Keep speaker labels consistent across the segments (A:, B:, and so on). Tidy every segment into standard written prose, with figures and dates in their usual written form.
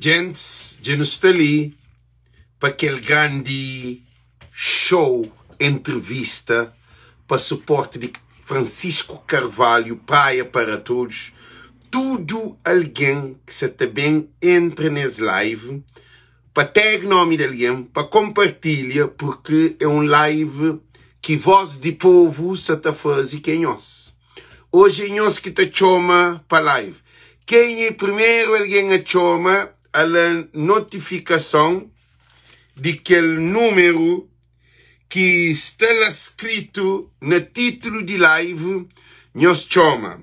A: Gents, já não está ali para aquele grande show, entrevista, para suporte de Francisco Carvalho, Praia para Todos. Tudo alguém que se também entra nesse live, para ter nome de alguém, para compartilhar, porque é um live que voz de povo se está fazendo quem nós. Hoje é nós que te chama para live. Quem é primeiro alguém a chama a notificação de aquele número que está escrito no título de live, nós chama.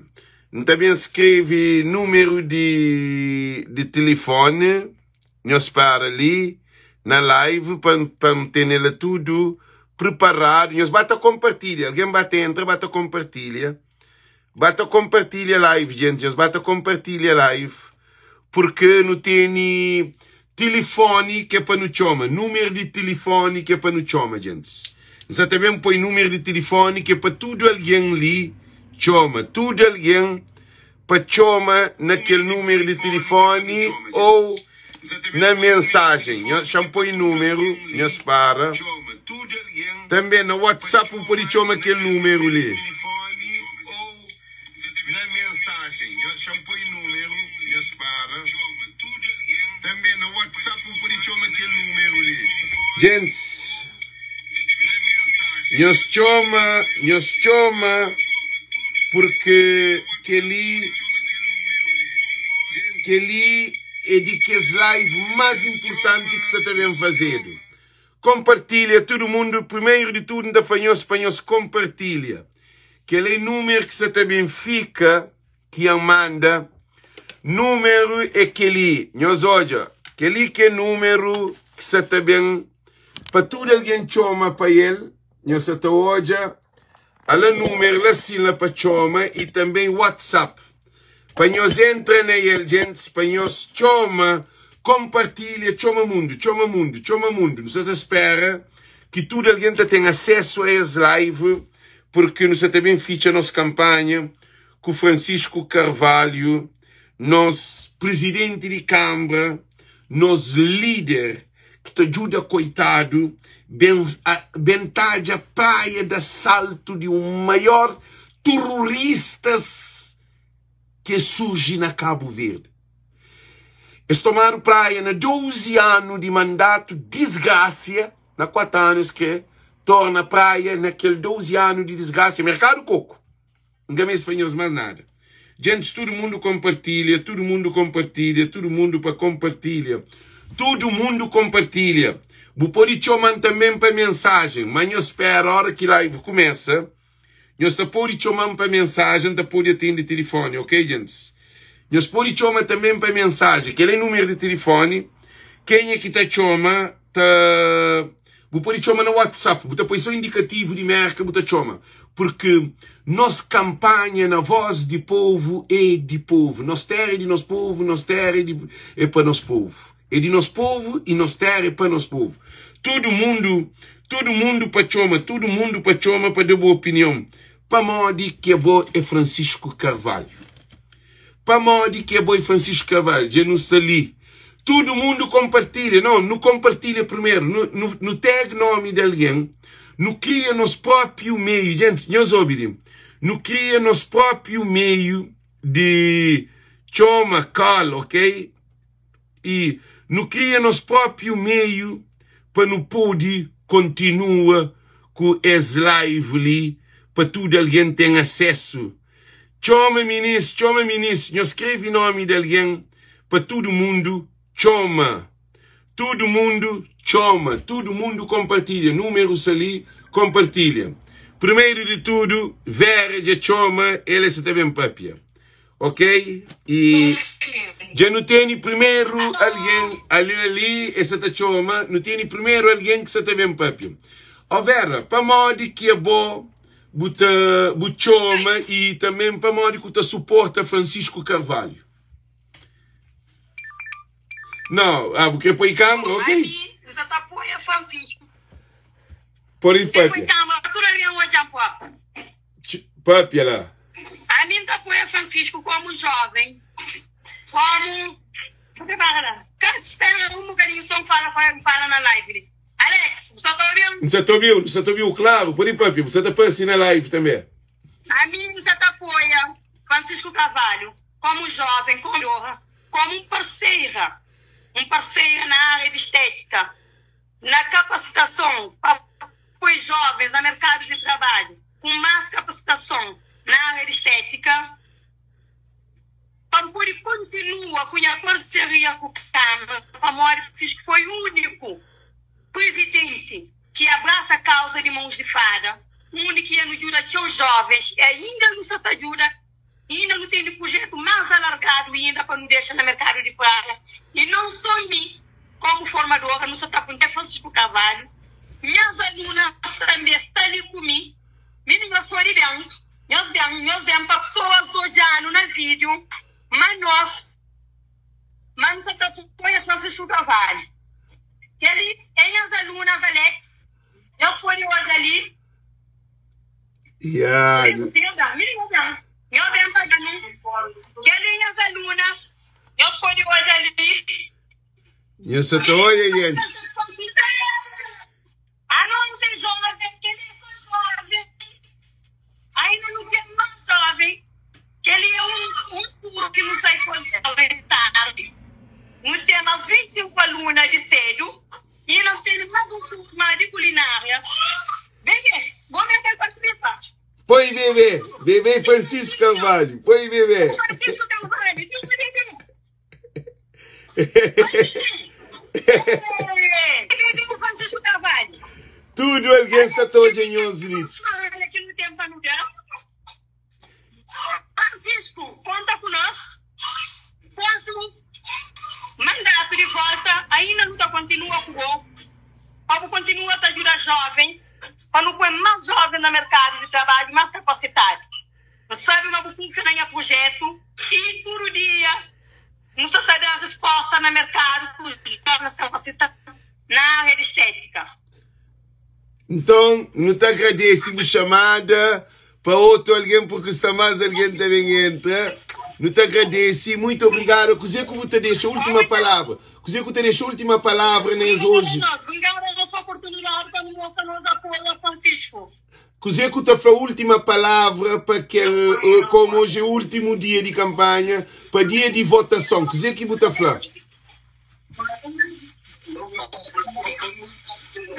A: Também escreve número de telefone, nós para ali na live para ter ela tudo preparado. Nós bata compartilha, alguém bate entra, bata compartilha. Bata compartilha live, gente, nós bata compartilha live, porque não tem telefone que é para nos chamar, número de telefone que é para nos chamar, gente. Nós também põe número de telefone que é para tudo alguém ali chama, tudo alguém para chama naquele número de telefone ou na mensagem. Nós põe número, nós para. Também no WhatsApp pode chamar aquele número ali. Na mensagem, nós põe número, nós para. Também no WhatsApp pode chamar aquele número ali. Gente, nós chama porque aquele é de que as lives mais importantes que você tem fazendo. Compartilha, todo mundo, primeiro de tudo, da fanhoso espanhol, compartilha. Aquele número que você também fica, que manda, número é aquele, nós olha, aquele que é número que você também, para tudo alguém chama para ele, nós até olha, ela número lá sim lá para chama e também WhatsApp. Para nós entrar nele, gente, para nós chama, compartilha, chama mundo. Nós espera que tudo alguém tenha acesso a esse live, porque nós também ficha a nossa campanha com Francisco Carvalho, nosso presidente de Câmara, nosso líder, que te ajuda, coitado, bentage a praia de assalto de um maior terroristas que surge na Cabo Verde. Eles tomaram praia na 12 anos de mandato, desgraça, na 4 anos que torna praia naquele 12 anos de desgraça, mercado coco. Ninguém mais faz mais nada. Gente, todo mundo compartilha, todo mundo para compartilha. Todo mundo compartilha. Você pode chamar também para mensagem, mas eu espero a hora que a live começa. Você pode chamar para mensagem, você pode atender telefone, ok, gente? Você pode chamar também para mensagem, aquele número de telefone. Quem é que te chama, você pode chamar no WhatsApp, você põe só indicativo de marca, você chama. Porque nossa campanha na voz de povo é de povo. Nós terra é de nosso povo, nós terra é para nosso povo. É de nosso povo e nós terra é para nosso povo. Todo mundo para chama para dar boa opinião. Para modo que é bom é Francisco Carvalho. Para modo que é bom é Francisco Carvalho. Já não está ali. Todo mundo compartilha. Não compartilha primeiro. Não tag nome de alguém. Não cria nosso próprio meio. Gente, nós ouvimos. Não cria nosso próprio meio de chama, call, ok? E não cria nosso próprio meio para não poder continuar com esse live ali, para tudo alguém ter acesso. Chama ministro, não escreve nome de alguém, para todo mundo chama. Todo mundo compartilha. Números ali, compartilha. Primeiro de tudo, Vera de chama, ele se teve em papia. Ok? E já não tem primeiro alguém ali, essa te chama, não tem primeiro alguém que se teve em papia. Ó Vera, para modo que é bom, você chama e também para modo que você suporta Francisco Carvalho. Não, porque põe câmera, ok?
B: Aí, você tá apoia Francisco.
A: Por isso, papia.
B: Põe câmera, tudo ali é um adiapó.
A: Papia lá.
B: A minha apoia Francisco como jovem, como... Cadê Espera um bocadinho, só fala na live. Alex, você está ouvindo?
A: Você está ouvindo, claro. Por aí, papi, você está passando na live também.
B: A mim, você apoia Francisco Carvalho como jovem, como um parceiro na área de estética, na capacitação para os jovens no mercado de trabalho, com mais capacitação na área de estética, para poder continuar com a parceria com o Câmara, para Mário Francisco foi o único presidente que abraça a causa de mãos de fada, o único que ajuda os jovens, e ainda não se ajuda, ainda não tem projeto mais alargado ainda para não deixar no mercado de praia. E não só mim, como formadora, não só está com Francisco Carvalho, minhas alunas também estão ali comigo, meninas foram bem, nós vemos para pessoas olhando no vídeo, mas nós só está com Francisco Carvalho. E ali, tem as alunas, Alex, nós foram hoje ali,
A: yeah.
B: Nós vemos para que ali as alunas, nós foram hoje ali,
A: eu só estou olhando, gente.
B: A não ser jovem, que ele é jovem, ainda não tem mais jovem, que ele é um puro que não sai fazer tarde. Não tem mais 25 alunas de cedo, e nós temos mais um turma de culinária. Bebê, vamos entrar participar.
A: Põe bebê Francisco Carvalho, põe bebê.
B: Francisco Carvalho, bebê Francisco Carvalho.
A: Tudo alguém se está olhando.
B: Aqui no tempo para mudar. Francisco, conta conosco. Próximo mandato de volta, ainda não continua com o para continuar a ajudar jovens, para não pôr mais jovens no mercado de trabalho, mais capacitado. Sabe, uma confiança em projeto e todo dia nos está dando resposta no mercado com os jovens capacitados na área de estética.
A: Então, não te agradeço a chamada para outro alguém, porque se mais alguém também entra. Não te agradeço, muito obrigado. Così que você deixa a última palavra. Così que você deixa a última palavra nós hoje.
B: Obrigada a nossa oportunidade para mostrar nosso apoio a Francisco.
A: Così que você foi a última palavra para que, como hoje é o último dia de campanha, para dia de votação. Così que você fala.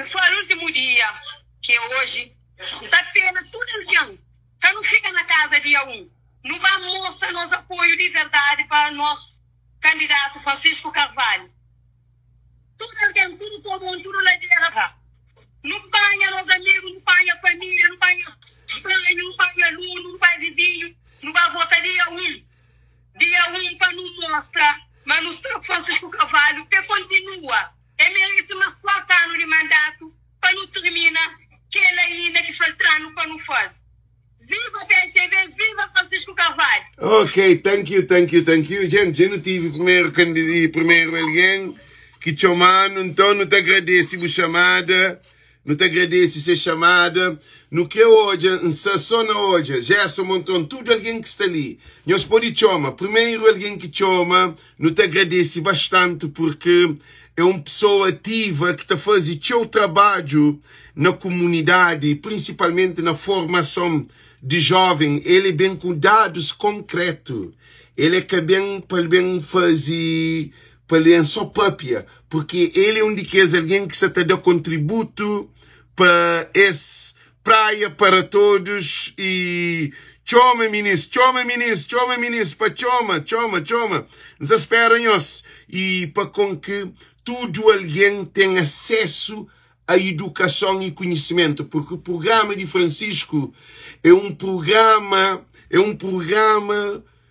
B: Foi o último dia que hoje está pena tudo alguém. Então não fica na casa dia 1. Não vai mostrar nosso apoio de verdade para nosso candidato Francisco Carvalho. Tudo alguém, tudo comum, tudo lá de erra. Não panha nos amigos, não panha família, não panha estranho, não panha aluno, não panha vizinho. Não vai votar dia 1. Dia 1 para não mostrar, mas mostrar Francisco Carvalho que continua. É merece mais 4 anos de mandato para não terminar que ele ainda que faltando para não fazer. Viva PSV, viva Francisco Carvalho.
A: Ok, thank you. Gente, eu não tive primeiro alguém que te chamando, então não te agradeço a chamada, não te agradeço a ser chamada. No que hoje, em sessão hoje, Gerson Montão, tudo alguém que está ali. Nós podemos chamar, primeiro alguém que chama, não te agradeço bastante porque é uma pessoa ativa que está fazendo seu trabalho na comunidade, principalmente na formação de jovem. Ele é bem com dados concretos. Ele é que bem para bem fazer, para bem só própria, porque ele é um de que é alguém que está dando contributo para esse praia para todos e chama ministro, para chama. Nos esperamos e para com que todo alguém tenha acesso à educação e conhecimento, porque o programa de Francisco é um programa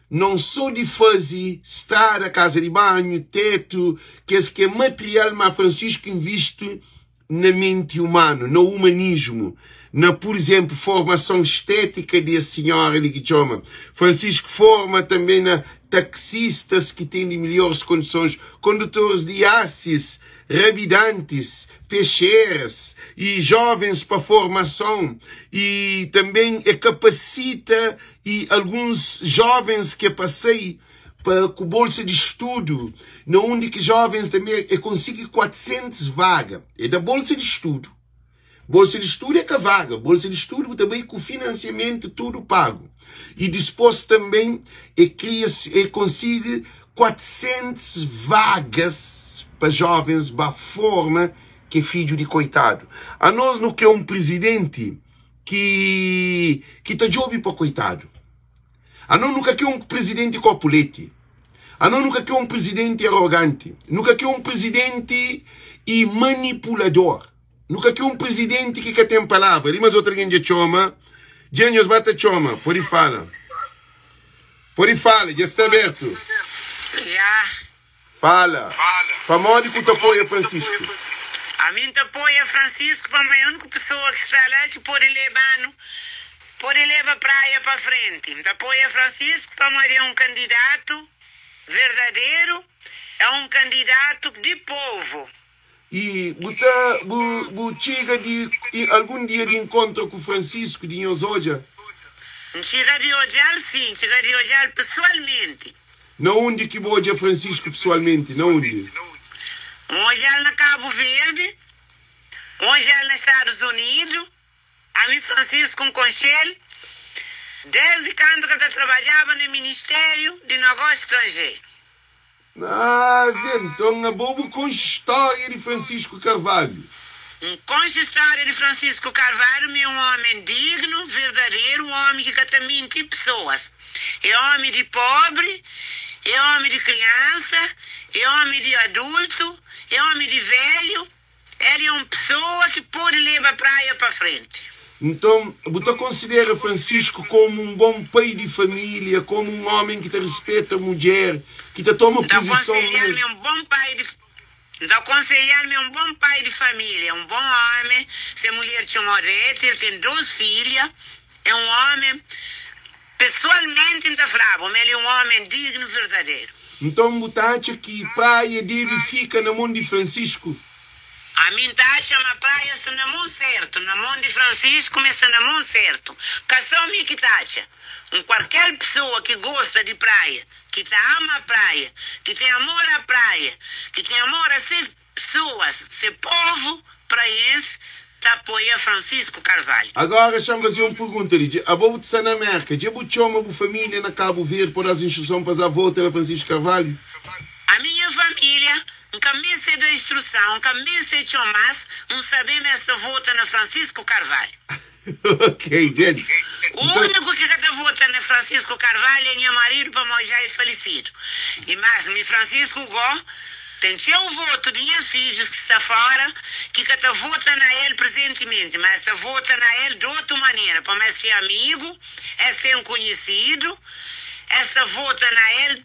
A: não só de fazer estrada, casa de banho, teto, que é material, mas Francisco investe na mente humana, no humanismo, na, por exemplo, formação estética de a senhora ali que chama. Francisco forma também na taxistas que têm de melhores condições, condutores de açis, rabidantes, peixeiras e jovens para formação, e também capacita e alguns jovens que passei para com bolsa de estudo, onde que jovens também conseguem 400 vagas. É da bolsa de estudo. Bolsa de estudo é que vaga. Bolsa de estudo também com financiamento tudo pago. E depois também consegue 400 vagas para jovens da forma que é filho de coitado. A nós não quer um presidente que tá jovem para coitado. A nós nunca quer um presidente copulete. A nós nunca quer um presidente arrogante. Nunca quer um presidente manipulador. Nunca quer um presidente que tem palavra. Ali mas outra gente chama. Gênios bata chama. Pode falar. Pode falar. Já está aberto.
C: Já.
A: Fala. Para onde que tu apoia, Francisco?
C: A mim te apoia Francisco, para a única pessoa que está lá que pode levar a praia para frente. Te apoia Francisco, para é um candidato verdadeiro, é um candidato de povo.
A: E chega de algum dia de encontro com o Francisco de Nhosoja?
C: Chega de olhar, sim, chega de olhar pessoalmente.
A: Não onde que boja Francisco pessoalmente, não onde?
C: Hoje ela na Cabo Verde, hoje ela nos Estados Unidos, a mim Francisco com Conchel, desde quando que eu trabalhava no Ministério de Negócios Estrangeiros.
A: Então é bobo com história de Francisco Carvalho.
C: Com a história de Francisco Carvalho, é um homem digno, verdadeiro, um homem que cata mentir pessoas. É homem de pobre, é homem de criança, é homem de adulto, é homem de velho. Ele é uma pessoa que pode levar a praia para frente.
A: Então, você considera Francisco como um bom pai de família, como um homem que te respeita a mulher, que te toma posição mesmo?
C: Aconselhar-me um bom pai de família, um bom homem. Se a mulher tinha morrido, ele tem 2 filhas, é um homem, pessoalmente, ele é um homem digno, verdadeiro.
A: Então, você acha que a praia dele fica na mão de Francisco?
C: A mim acha que a praia está na mão certa, na mão de Francisco, mas está na mão certa. Cação-me que tacha. Qualquer pessoa que gosta de praia, que ama a praia, que tem amor à praia, que tem amor a ser pessoas, ser povo praiense, apoia Francisco Carvalho.
A: Agora, deixa-me fazer uma pergunta. A boa de Sana América, já botou uma família na Cabo Verde por as instruções para a volta de Francisco Carvalho?
C: A minha família, caminho da instrução, caminho de chomas, não sabemos essa volta na Francisco Carvalho.
A: Ok, gente.
C: O único que está votando na Francisco Carvalho é meu marido, para nós já é falecido. E mais, meu Francisco Gó, tem o voto de meus filhos que está fora, que está votando a ele presentemente, mas está votando a ele de outra maneira, para mais ser amigo, é ser um conhecido, está votando a ele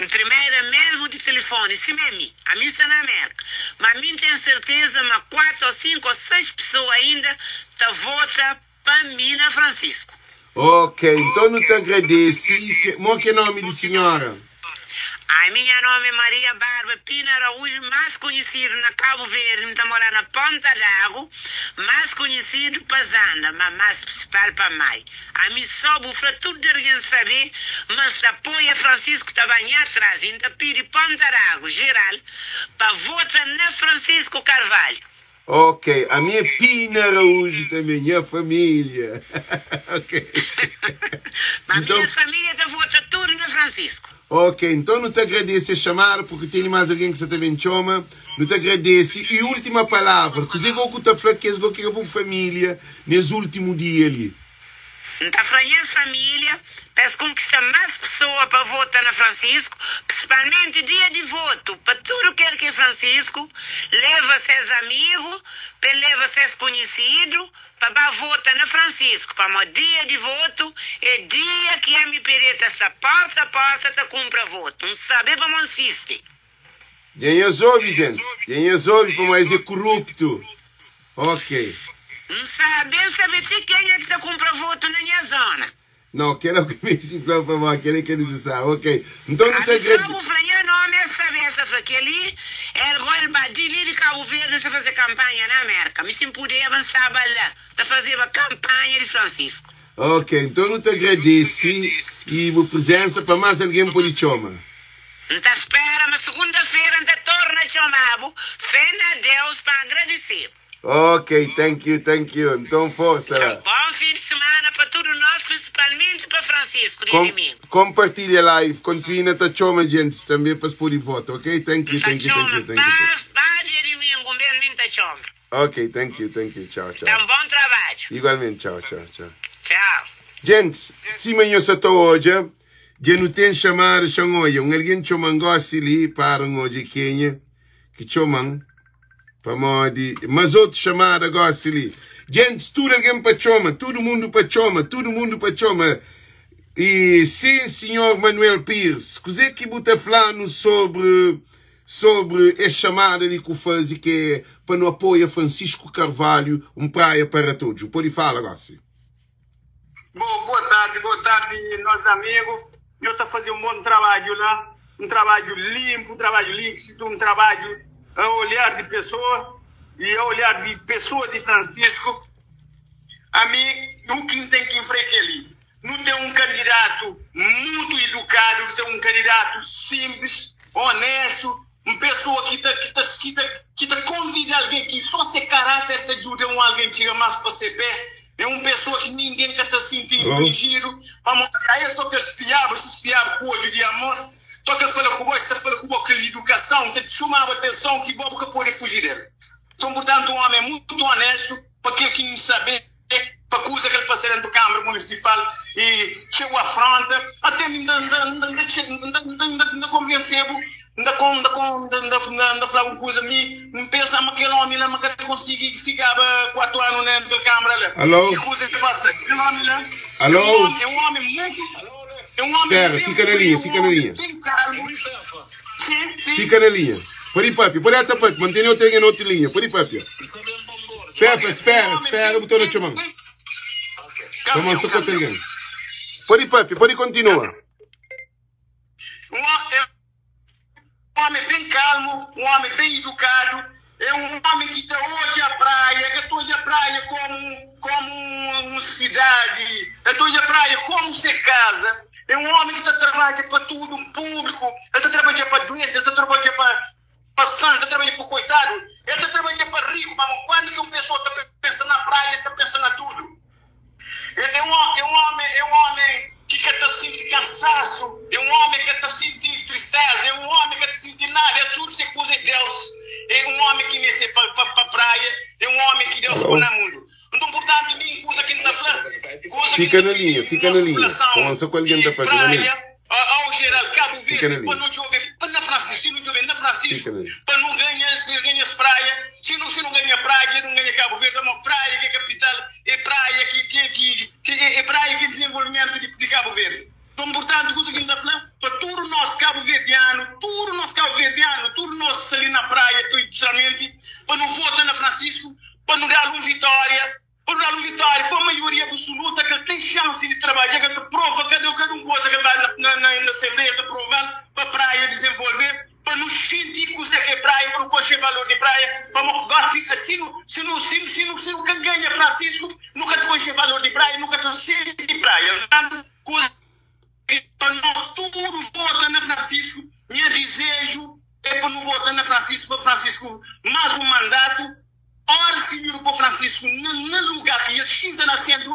C: primeiro mesmo de telefone, se mesmo, a mim está na América, mas a mim tenho certeza, mas 4 ou 5 ou 6 pessoas ainda está votando para mim na Francisco.
A: Ok, então não te agradeço. Que nome de senhora?
C: A minha nome é Maria Barba Pina Araújo, mais conhecido na Cabo Verde, está morando na Ponta d'Água, mais conhecido para Zanda, mas mais principal para Mai. A mim só bufra tudo de alguém saber, mas apoia Francisco está bem atrás, ainda pede Ponta d'Água, geral, para votar na Francisco Carvalho.
A: Ok, a minha Pina Araújo também, minha família. Ok.
C: Mas então, minha família está votando tudo na Francisco.
A: Ok, então não te agradeço a chamar, porque tem mais alguém que você também chama. Não te agradeço. E última palavra, que você está falando que é uma família nesse último dia ali.
C: Está falando família, peço conquistar mais pessoas para votar na Francisco, principalmente dia de voto, para tudo que é Francisco, leva seus amigos, leva seus conhecidos, para votar na Francisco, para o dia de voto, é dia que a minha pereta está porta a porta, está cumpra voto, não sabe para não assistir.
A: Quem resolve, gente? Quem resolve para mais é corrupto. Ok.
C: Não sabe quem é que está cumpra voto na minha zona.
A: Não, quero que me simplão para mim, aquele que eles sabem, ok. Então não tem
C: grande. Não, não é saber essa que ali, ele vai de Cabo Verde para fazer campanha na América. Me se puder avançar lá, para fazer uma campanha de Francisco.
A: Ok, então não te agradeço e a presença para mais alguém por chamar.
C: Então espera, mas segunda-feira ainda torna a chamar. Fé a Deus para agradecer.
A: Ok, thank you. Então, força.
C: Bom fim de semana para todos nós, principalmente para Francisco, de domingo.
A: Compartilha a live, continua a chamar gente também para expor voto, ok? Thank you.
C: Paz de domingo, mesmo te chama.
A: Ok, thank you. Tchau.
C: Dá um bom trabalho.
A: Igualmente, tchau.
C: Tchau.
A: Gente, se manhã só estou hoje, já não tem chamar changoia. Alguém chama ngossi ali para hoje Kenya, que chamam para modi, mas outro chamar ngossi ali. Gente, tudo alguém para chama, todo mundo para chama. E sim, senhor Manuel Pires, coisa que você falando sobre a chamada ali que eu faz e que é para no apoio a Francisco Carvalho, praia para todos. Pode falar, ngossi.
D: Boa tarde, nossos amigos. Eu estou fazendo um bom trabalho lá, um trabalho limpo, um trabalho líquido, um trabalho a olhar de pessoa e a olhar de pessoa de Francisco. A mim, o que tem que enfrentar ali? Não tem um candidato muito educado, não tem um candidato simples, honesto, uma pessoa que te convida alguém que só se caráter te ajuda alguém que chega mais para ser pé. É uma pessoa que ninguém está sentindo infringido. Aí eu toco se fiava com ódio de amor, toca falar com você, fala com boca de educação, te chamava a atenção que boca pode fugir dele. Então, portanto, um homem muito honesto, para aquele que não sabe, para a coisa que ele passa dentro da Câmara Municipal e chegou à fronte, até me convenceu. Ainda falar uma coisa, me pensava que aquele homem lá que conseguia ficava 4 anos dentro da Câmara lá.
A: Alô?
D: Que coisa que passa? Aquele homem lá.
A: Alô?
D: É um homem muito. É um homem.
A: Espera, fica na linha.
D: Sim.
A: Fica na linha. Pode ir, papi. Pode ir até papi. Mantém outra linha na outra linha. Pode ir, papi. Espera, botou na chamada. Vamos só outra linha. Pode ir, papi. Pode continuar.
D: Um homem bem calmo, um homem bem educado, é um homem que está hoje à praia, que hoje a praia como uma cidade, hoje a praia como se casa, é um homem que está trabalhando para tudo, um público, ele está trabalhando para doente, ele está trabalhando para santo, está trabalhando para coitado, ele está trabalhando para rico, mas quando que uma pessoa está pensando na praia, está pensando em tudo. É um homem que está sentindo cansaço, é um homem que está sentindo tristeza, é um homem que está sentindo nada, é tudo se coisa de Deus. É um homem que nasce para a praia, é um homem que Deus põe no mundo. Então, portanto, nem coisa que não está falando.
A: Fica na linha. Vamos com alguém da praia.
D: Ao geral, Cabo Verde, para não chover, para na Francisco, se não chover na Francisco, para não ganhar praia, se não ganha praia, não ganha Cabo Verde, é uma praia que é capital, é praia é praia que é desenvolvimento de Cabo Verde. Então, portanto, coisa que não está falando, para todo o nosso cabo-verdiano, todo nosso ali na praia, tradicionalmente, para não votar na Francisco, para não dar uma vitória, para a maioria absoluta que tem chance de trabalhar, que prova cada uma coisa que vai na Assembleia de provar para a praia desenvolver, para nos sentir que isso é praia, para não conhecer valor de praia, para se não ganha Francisco, nunca te conhecer valor de praia, nunca te sente de praia. Para nós todos votar na Francisco, meu desejo é para não votar na Francisco, para Francisco mais um mandato. Ora, senhor, para Francisco, no lugar que ele sinta nascendo,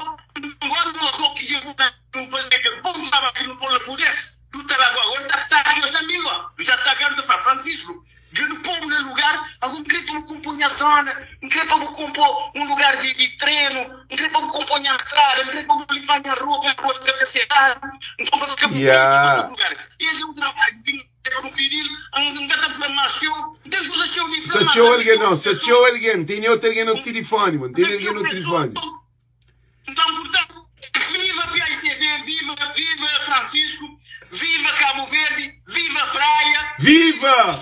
D: agora nós não queremos fazer que bom estava aqui no poder, do trabalho agora está também lá, já está ganhando para Francisco. De no povo no lugar, algum queria para compor a zona, não queria para compor um lugar de treino, não queria para compor a estrada, não queria para limpar a rua, para a ficar cacetado, então para ficar no lugar. Esse é um trabalho que para não pedir, não dá inflamação, tem coisa de inflamação.
A: Se tinha alguém, tem outro alguém no telefone, mano, tem alguém no telefone.
D: Então, portanto, viva PICV, viva Francisco, viva Cabo Verde, viva a praia.
A: Viva!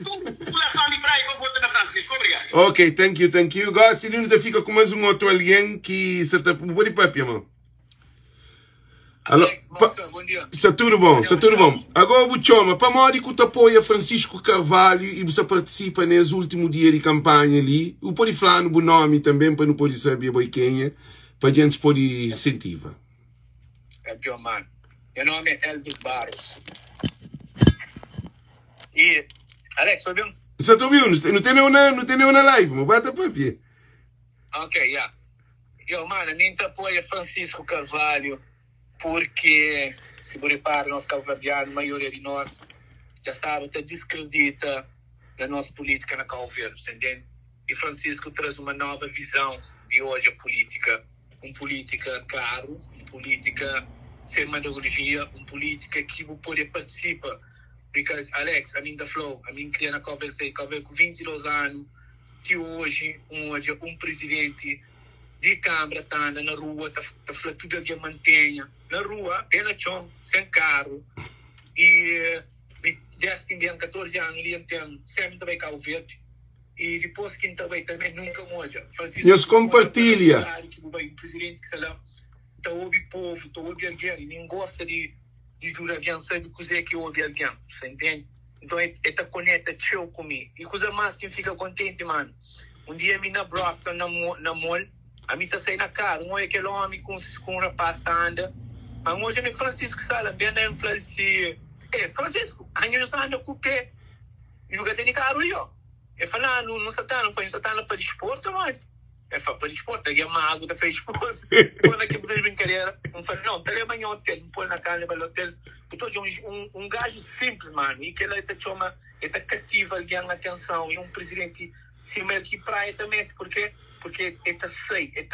D: Toda a população de praia que eu vou ter na Francisco. Obrigado.
A: Ok, thank you. Gosto de ainda fica com mais um outro alguém que se está por aí, papi, mano. Alô,
E: bom dia.
A: Está tudo bom. Agora vou chamar para morrer que tu apoia Francisco Carvalho e você participa nesse último dia de campanha ali. Eu pode falar no nome também para não poder saber quem é, para a gente poder incentivar.
E: Campeão, mano. Meu nome é Elvis Barros. E, Alex, ouviu?
A: Você tá ouvindo? Não tem nenhuma live, mas bata papel.
E: Ok, yeah. Eu, mano, nem te apoia Francisco Carvalho, porque, se você repara, nós cabo-verdianos, a maioria de nós, já sabe, te descredita da nossa política na Cabo Verde, entende? E Francisco traz uma nova visão de hoje a política. Uma política caro, uma política sem metodologia, uma política que você pode participar. Porque, Alex, a mim da Flow, a mim criando a Cabo Verde com 22 anos, que hoje um presidente de Câmara está andando na rua, está falando tudo que mantenha. Na rua, pena chão, sem carro. E desde que tem 14 anos, ele tem sempre também Cabo Verde. E depois que também nunca muda.
A: Eles compartilham.
E: O presidente que se lá, está ouve povo, está ouve alguém. Ninguém gosta de durar alguém, sabe coisa que ouve alguém. Você entende? Então, está conecta teu comigo. E coisa mais que fica contente, mano. Um dia, eu na Brockton, na mall, a mim está saindo na cara. Um é aquele homem com um rapaz que anda. Mas hoje é Francisco Sala, bem na influência. Francisco, ainda não anda com o quê? E o que tem carro aí, ó. Eu falo, não satana, foi satana para desporto, mas. Eu falo, para desporto, aqui é uma água da fez desporto. Quando aqui vocês brincadeira, eu falo, não, tá ali amanhã o hotel, me põe na carne, vai no hotel. Então, um gajo simples, mano, e que ele chama, ele cativa alguém a atenção, e um presidente, se meio que praia também, porque ele sei, ele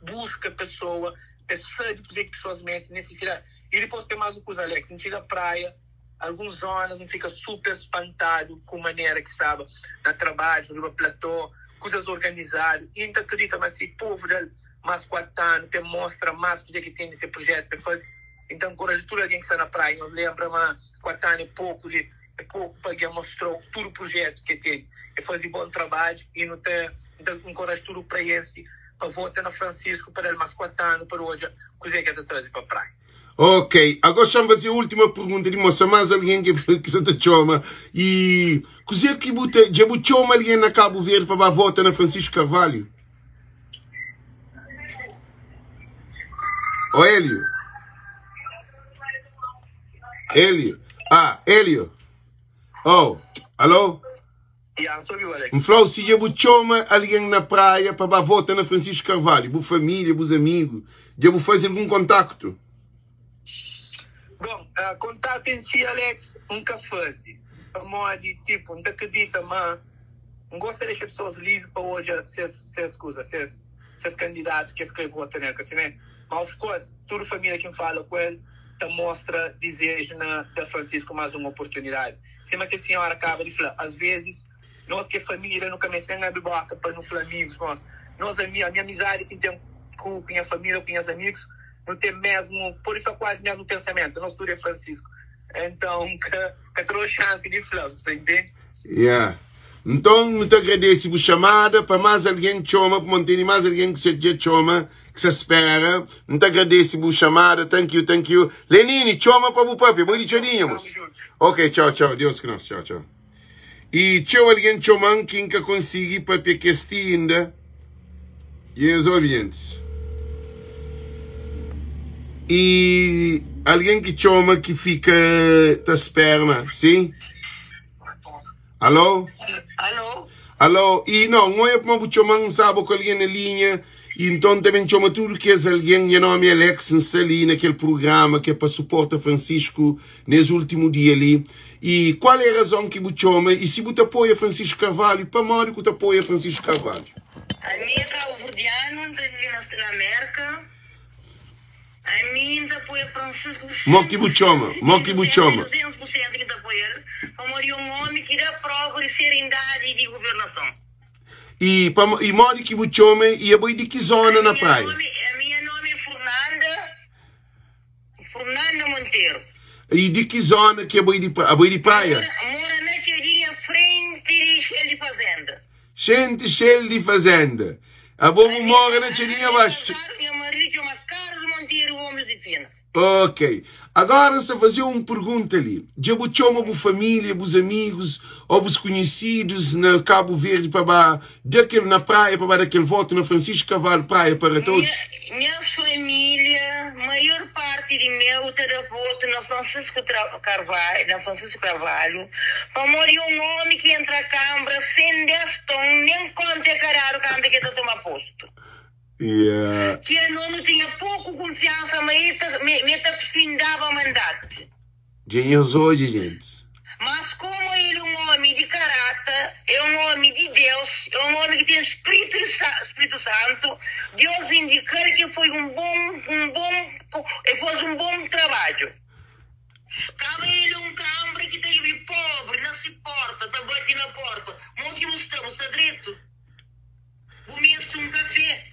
E: busca a pessoa, ele sabe dizer que pessoas merecem necessidade. E depois tem mais uma coisa, Alex, a gente chega à praia, algumas zonas, a gente fica super espantado com a maneira que sabe, na trabalho, no platô, coisas organizadas, e não acredita, mas se o povo dele, mais 4 anos, te mostra mais coisa que tem nesse projeto, depois, então, quando a gente está na praia, nós lembra, mas 4 anos é pouco para ele mostrou todo o projeto que tem, e fazer bom trabalho, e não tem, então, encoraja tudo para esse, para votar na Francisco, para ele mais 4 anos, para hoje, coisa que ele traz para a praia.
A: Ok, agora vamos fazer a última pergunta de moça, mais alguém que você te chama. E coisa que já chama alguém na Cabo Verde para votar na Francisco Carvalho? Ô, Hélio? Hélio? Hélio? Oh, alô? Falou se já chama alguém na praia para votar na Francisco Carvalho, boa família, bons amigos, já vou fazer algum contacto?
E: Bom, contato em si, Alex, nunca faz. A modo de tipo, não acredita, mas não gosto de deixar pessoas livres para hoje ser candidatos que escrevem o né? Mas, of course, toda a família que fala com ele mostra desejo da Francisco mais uma oportunidade. Sema que a senhora acaba de falar, às vezes, nós que família nunca mais tem a boca para não falar amigos, nós a minha amizade que tem com minha família, com meus amigos, não tem mesmo, por isso é quase mesmo pensamento. Nós tudo é Francisco. Então, que trouxe chance de falar, você entende?
A: Yeah. Então, muito agradeço por chamada, para mais alguém que chama, para manter mais alguém que se chama, que se espera. Muito agradeço por chamada, thank you. Lenine, chama para o papi, bom dia, Ok, tchau, Deus que nós, tchau. E tchau alguém chamando que nunca consegui papi que ainda, e os ouvintes. E alguém que chama que fica da esperma, sim? Alô? E não é como chamar sabe com alguém na linha, e então também chama tudo que é alguém, e nome é Alex, ali naquele programa que é para suportar Francisco nesse último dia ali. E qual é a razão que você chama? E se você apoia Francisco Carvalho, para morrer que você apoia Francisco Carvalho?
B: A minha cabo-verdiana, não vive na América. A mim apoia Francisco.
A: Moque buchoma.
B: 200% que apoia ele. Como um homem que dá prova de seriedade de governação.
A: E mori que buchoma e a boi de que zona na praia?
B: A minha nome é Fernanda Monteiro.
A: E de que zona que a boi de praia?
B: Mora na quedinha frente de Shell de Fazenda.
A: Shell de Fazenda. A boa mora na quedinha abaixo.
B: Meu marido chama Carlos Monteiro, homem de pena.
A: Ok. Agora, se fazer uma pergunta ali, já você chama a família, os amigos, ou os conhecidos na Cabo Verde, para daquele na praia, para daquele voto na Francisco Carvalho, praia para todos?
C: Minha família, maior parte de meu terá voto na Francisco Carvalho, para morrer um homem que entra a Câmara sem destão, nem conta caralho que está tomar posto.
A: Yeah.
C: Que eu não tinha pouco confiança, mas me findava mandato.
A: Quem hoje, gente?
C: Mas como ele é um homem de caráter, é um homem de Deus, é um homem que tem Espírito Santo, Deus indicar que foi um bom trabalho. Como ele é um câmara que teve pobre, não se porta, está batendo na porta, onde nós estamos, está direito. O mesmo um café.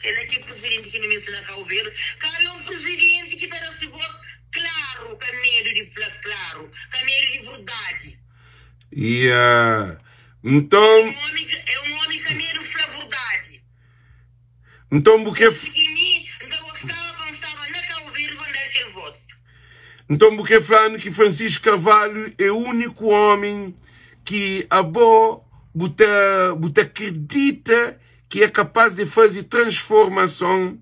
C: Ele é que presidente que não me ensina a Cabo Verde. É um presidente que está nesse voto claro, com medo de claro, com medo de verdade.
A: Yeah. Então...
C: É um homem com medo de verdade.
A: Então, porque...
C: Então, estava na Cabo Verde para dar aquele voto.
A: Então, porque falando que Francisco Carvalho é o único homem que a boa acredita que é capaz de fazer transformação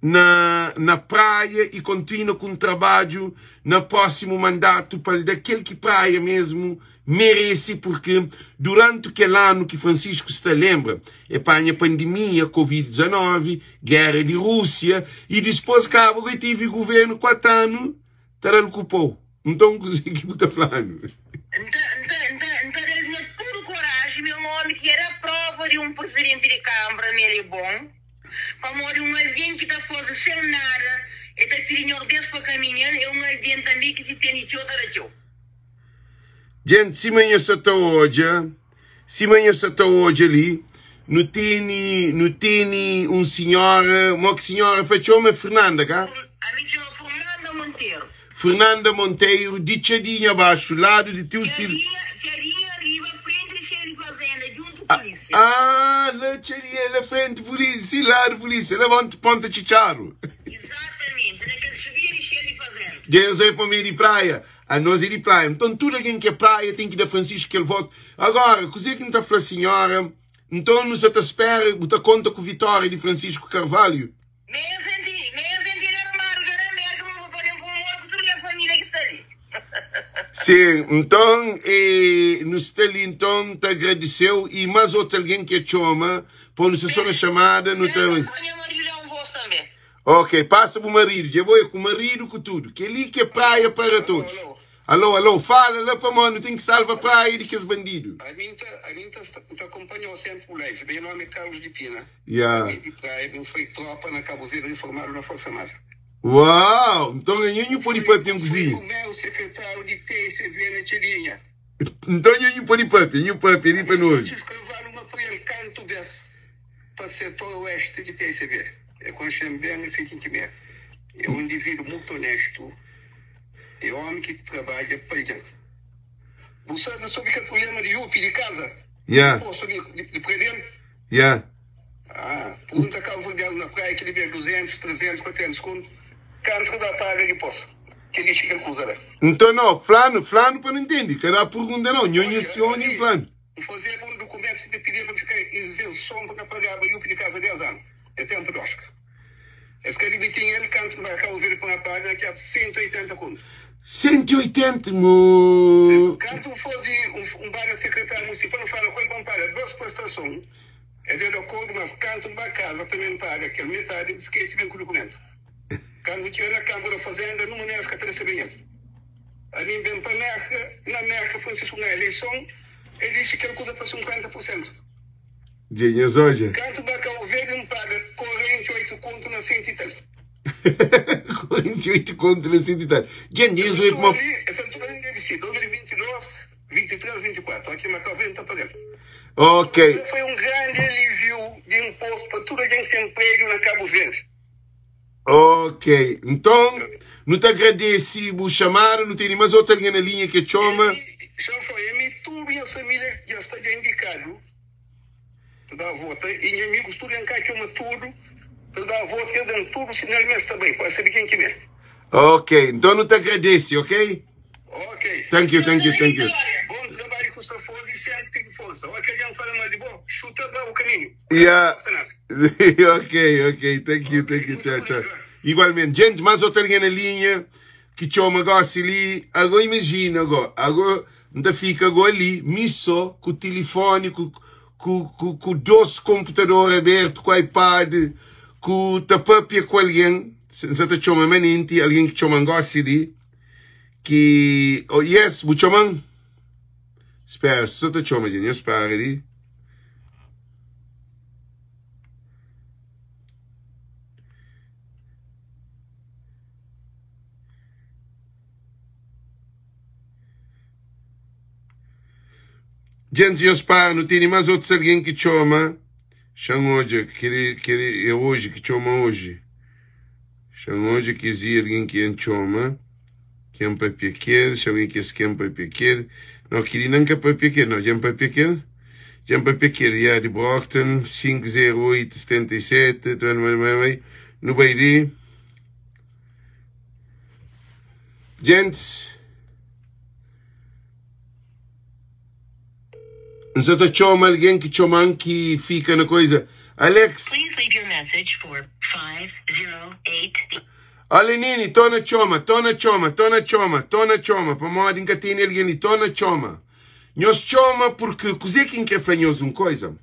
A: na praia e continua com o trabalho no próximo mandato para daquele que praia mesmo merece, porque durante aquele ano que Francisco se lembra, é para a pandemia, Covid-19, guerra de Rússia, e depois Cabo que tive governo 4 anos, terá ocupou. Então, o que está falando?
C: Então, ele tinha toda coragem, meu nome, que era a prova de um presidente de Câmara, ele é bom, para morrer alguém que está posicionado, e está filhinho desse para caminhar, é alguém também que se tem de outra.
A: Gente, se amanhã se está hoje ali, não tem um senhora, uma senhora fechou uma Fernanda, cá?
C: A mim chama Fernanda Monteiro.
A: Fernanda Monteiro, de Tchadinha abaixo, lado de teu Silvio.
C: Tchadinha arriba, frente de Cheio de Fazenda, junto com a polícia.
A: Na Tchadinha, na frente de polícia, lado polícia, levanta ponta Chicharo.
C: Exatamente, naquele subir de Cheio de Fazenda.
A: Deus é para mim de praia, a nós é de praia. Então, tudo alguém que é praia tem que dar Francisco que ele vote. Agora, coisa que não está falando, senhora, então não se espera, você conta com a vitória de Francisco Carvalho? Sim, então, nos está ali, então, te agradeceu e mais outro alguém que chama, por nos só na chamada, não tem... Ok, passa para o marido, já vou com o marido, com tudo, que ali que é praia para todos. Alô, fala lá para mano, tem que salvar a praia de que os bandidos.
F: A mim te acompanhou sempre o live, meu nome é Carlos de Pina.
A: Yeah.
F: De praia, eu fui tropa na Cabo Verde, reformado na Força Armada.
A: Uau! Então ganhei pode papi em cozinha.
F: O meu secretário de PSV na Tirinha.
A: Então ganhei pode papi ali para nós.
F: Francisco Carvalho me apoia o canto para o setor oeste de PSV. Eu conheço bem esse quinto-meia. É um indivíduo muito honesto. É um homem que trabalha para ele. Você sabe sobre que problema de UP de casa?
A: Yeah.
F: Posto de prender?
A: Yeah.
F: Pergunta Cabo Verde na praia que ele vê 200, 300, 400 conto. Canto da paga de poço. Que ele chega a usar.
A: Então não, flano para não entender. Que era a pergunta não. Nhonho flano.
F: Fazer um documento que te pedia para ficar isenção para pagar a UP de casa 10 anos. É tempo de Oscar. Esse cara de ele canto para Cabo Verde para pagar que é 180 conto.
A: 180, mo.
F: Canto fosse um bar secretário municipal fala quando vão pagar 2 prestações. É de acordo, mas canto para casa também paga aquela metade, esquece bem com o documento. Quando tiver na Câmara da Fazenda, não me que recebem. A mim vem para na Merca foi uma eleição, ele disse que ele custa para 50%.
A: Dinhas hoje.
F: Canto para Cabo Verde, não paga 48 conto na 100 e tal.
A: 48 conto na 100 e tal. Dinhas hoje.
F: Essa altura deve ser 2022, 23, 24. Aqui na Cabo Verde está pagando.
A: Ok.
F: Foi um grande alívio de imposto para toda a gente que tem emprego na Cabo Verde.
A: Ok. Então, não te agradeci por chamar, não tem mais outra alguém na linha que chama.
F: Já foi, tudo e a família já está já indicado. Tu dá a volta, e amigos, tudo em cá chama tudo. Tu dá a volta, eu dou tudo, sinal mesmo também, pode ser quem quiser.
A: Ok, então não te agradece, ok?
F: Ok.
A: Thank you, thank you, thank you.
F: Bom trabalho com essa força e sempre tem força. Olha que a gente fala mais de bom, chuta o caminho.
A: Yeah. ok, thank you, tchau, tchau. Igualmente, gente, mas eu tenho na linha que tinha um negócio ali, agora imagina, agora não fica agora ali, misso, com o telefone, com 12 computadores abertos, com o iPad, com o tapapia com alguém, se você tinha uma manente, alguém que tinha um negócio ali, que, oh yes, você chama? Espera, se você chama, gente, espera ali. Gente, eu espero, não tem mais outros alguém que chama. Chama hoje, que é hoje, que chama hoje. Chama hoje que existe alguém que chama. Que é um papel quer, chama que esse que é um papel quer. Não, que não é papel quer, não, já é um papel quer. Já é um papel quer, já de Brockton, 50877, no Beiri. Gente, não sei se chama alguém que chama que fica na coisa. Alex.
G: Please leave your message for 508.
A: Olha, Nini, tona choma. Para modo que tem alguém, tona choma. Nós choma porque, coisa que quer fazer uma coisa.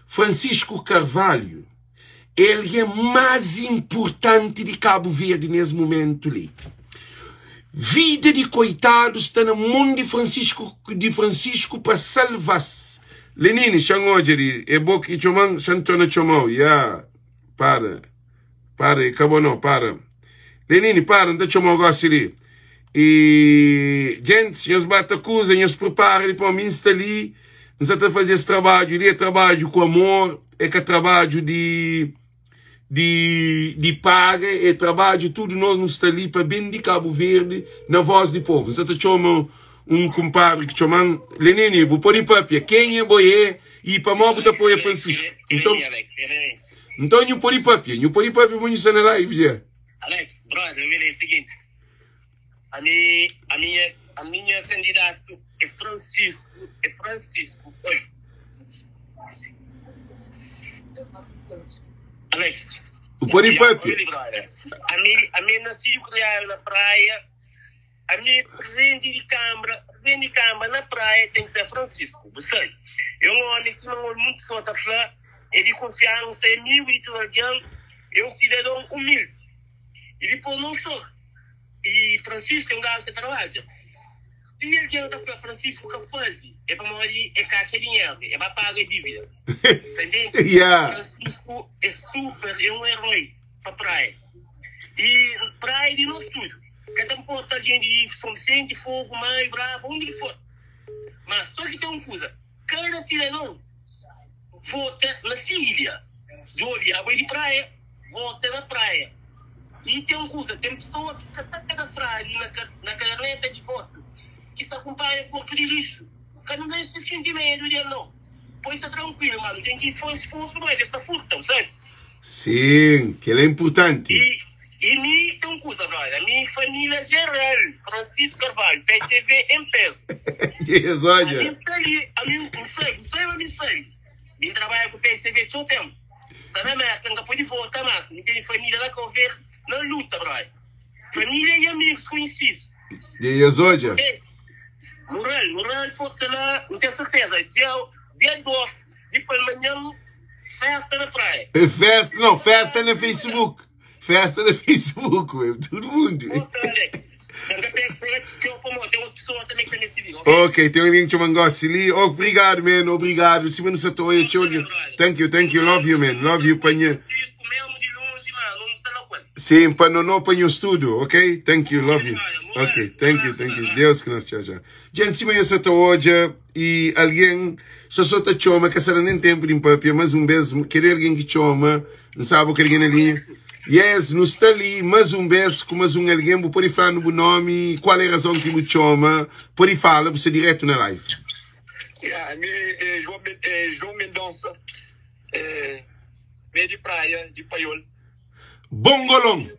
A: Francisco Carvalho, ele é mais importante de Cabo Verde nesse momento ali. Vida de coitados está no mundo de Francisco para salvar-se. Lenine, Xangojeri, é bom que chamam, Xantona chamou, yeah. Para, acabou não, para. Lenine, para, não te chamou agora ali. E, gente, se nós bate a coisa, nós prepara para mim estar ali, nós estamos a fazer esse trabalho, ele é trabalho com amor, é que é trabalho de paga, é trabalho, tudo nós nos está ali para bem de Cabo Verde, na voz do povo. Você te chama um compadre que chama Lenine, vou pôr papia, quem é boé, e para mim vou pôr Francisco. Então, eu pôr papia, vou estar na live já.
H: Alex, brother, é o seguinte, a minha candidato é Francisco, oi. Alex.
A: O Poripapi.
H: A minha nasci criada na praia. A minha presidente de câmara na praia tem que ser Francisco. Você, eu não muito só a falar. Ele confiança em mim e tudo alguém. É um cidadão humilde. E depois não sou. E Francisco é um gajo que trabalha. Se ele quer que Francisco que faz, é para morrer, é caixa dinheiro, é para pagar dívida. Entende?
A: Yeah.
H: Francisco é um herói para a praia. E praia de nós tudo. Cada porta alguém de São Vicente, Fogo, Mãe, Bravo, onde for. Mas só que tem uma coisa, cada cidadão vota na ilha. De água de praia, vota na praia. E tem uma coisa, tem pessoas que estão nas praias, na caderneta de voto, que se acompanha com de lixo. Cada um se sente medo de não. Pois está tranquilo, mano. Tem que for expulso, mas essa furta, sabe?
A: Sim, que ele é importante.
H: E mim tem uma coisa, brother. A minha família geral, Francisco Carvalho, PTV em peso.
A: Jesus, olha.
H: A minha está ali, a minha não sei. Vim trabalhar com o PCV todo o tempo. Sabe, mas não pode votar mais. Não tem família lá que eu ver na luta, brother. Família e amigos conhecidos.
A: Jesus, olha.
H: Moral, fosse lá, não tenho certeza. Dia 12, depois de manhã, festa na praia.
A: Festa no Facebook. Festa no Facebook, todo mundo.
H: Alex. Tem uma pessoa também que está nesse vídeo,
A: ok, tem alguém que chama Ngossi ali. Obrigado, man, obrigado. Se você está aí, thank you, love you, man. Love you, panha. Sim, para não apanhar o estúdio, ok? Thank you, love you. Ok, thank you. Deus que nos tchau. Gente, se eu estou hoje e alguém só está chama, que será nem tempo de papia, mas beijo, querer alguém que chama, não sabe o que alguém ali. Yes, não está ali, mais beijo, com mais alguém, vou poder falar no nome, qual é a razão que me chama, pode falar, você direto na live.
F: João Mendonça, meio de praia, de Paiol.
A: Bongolong.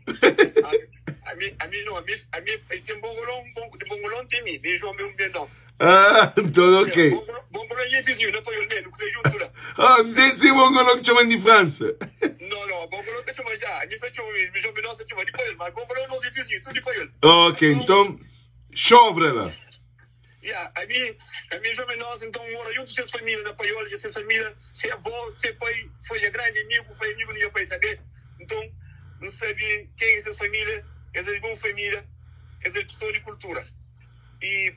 F: A mim tem bongolão tem mim, vejo o meu Mendonça.
A: Ah, então ok.
F: Bongolão é vizinho, não foi o mesmo, que juntura.
A: Ah, desse bongolão que chamam de França.
F: Não, bongolão que chama já. A mim só chama, meu Mendonça chama de Paiol, mas bongolão não é vizinho, tudo de Paiol.
A: Ok, então, sobra lá.
F: A mim, João Mendonça, então, mora junto com as famílias na Paiol, e essas famílias, se avô, se pai, foi a grande amigo, foi amigo do meu pai também. Então, não sabe quem é essas famílias, essas boas famílias, essas pessoas de cultura. E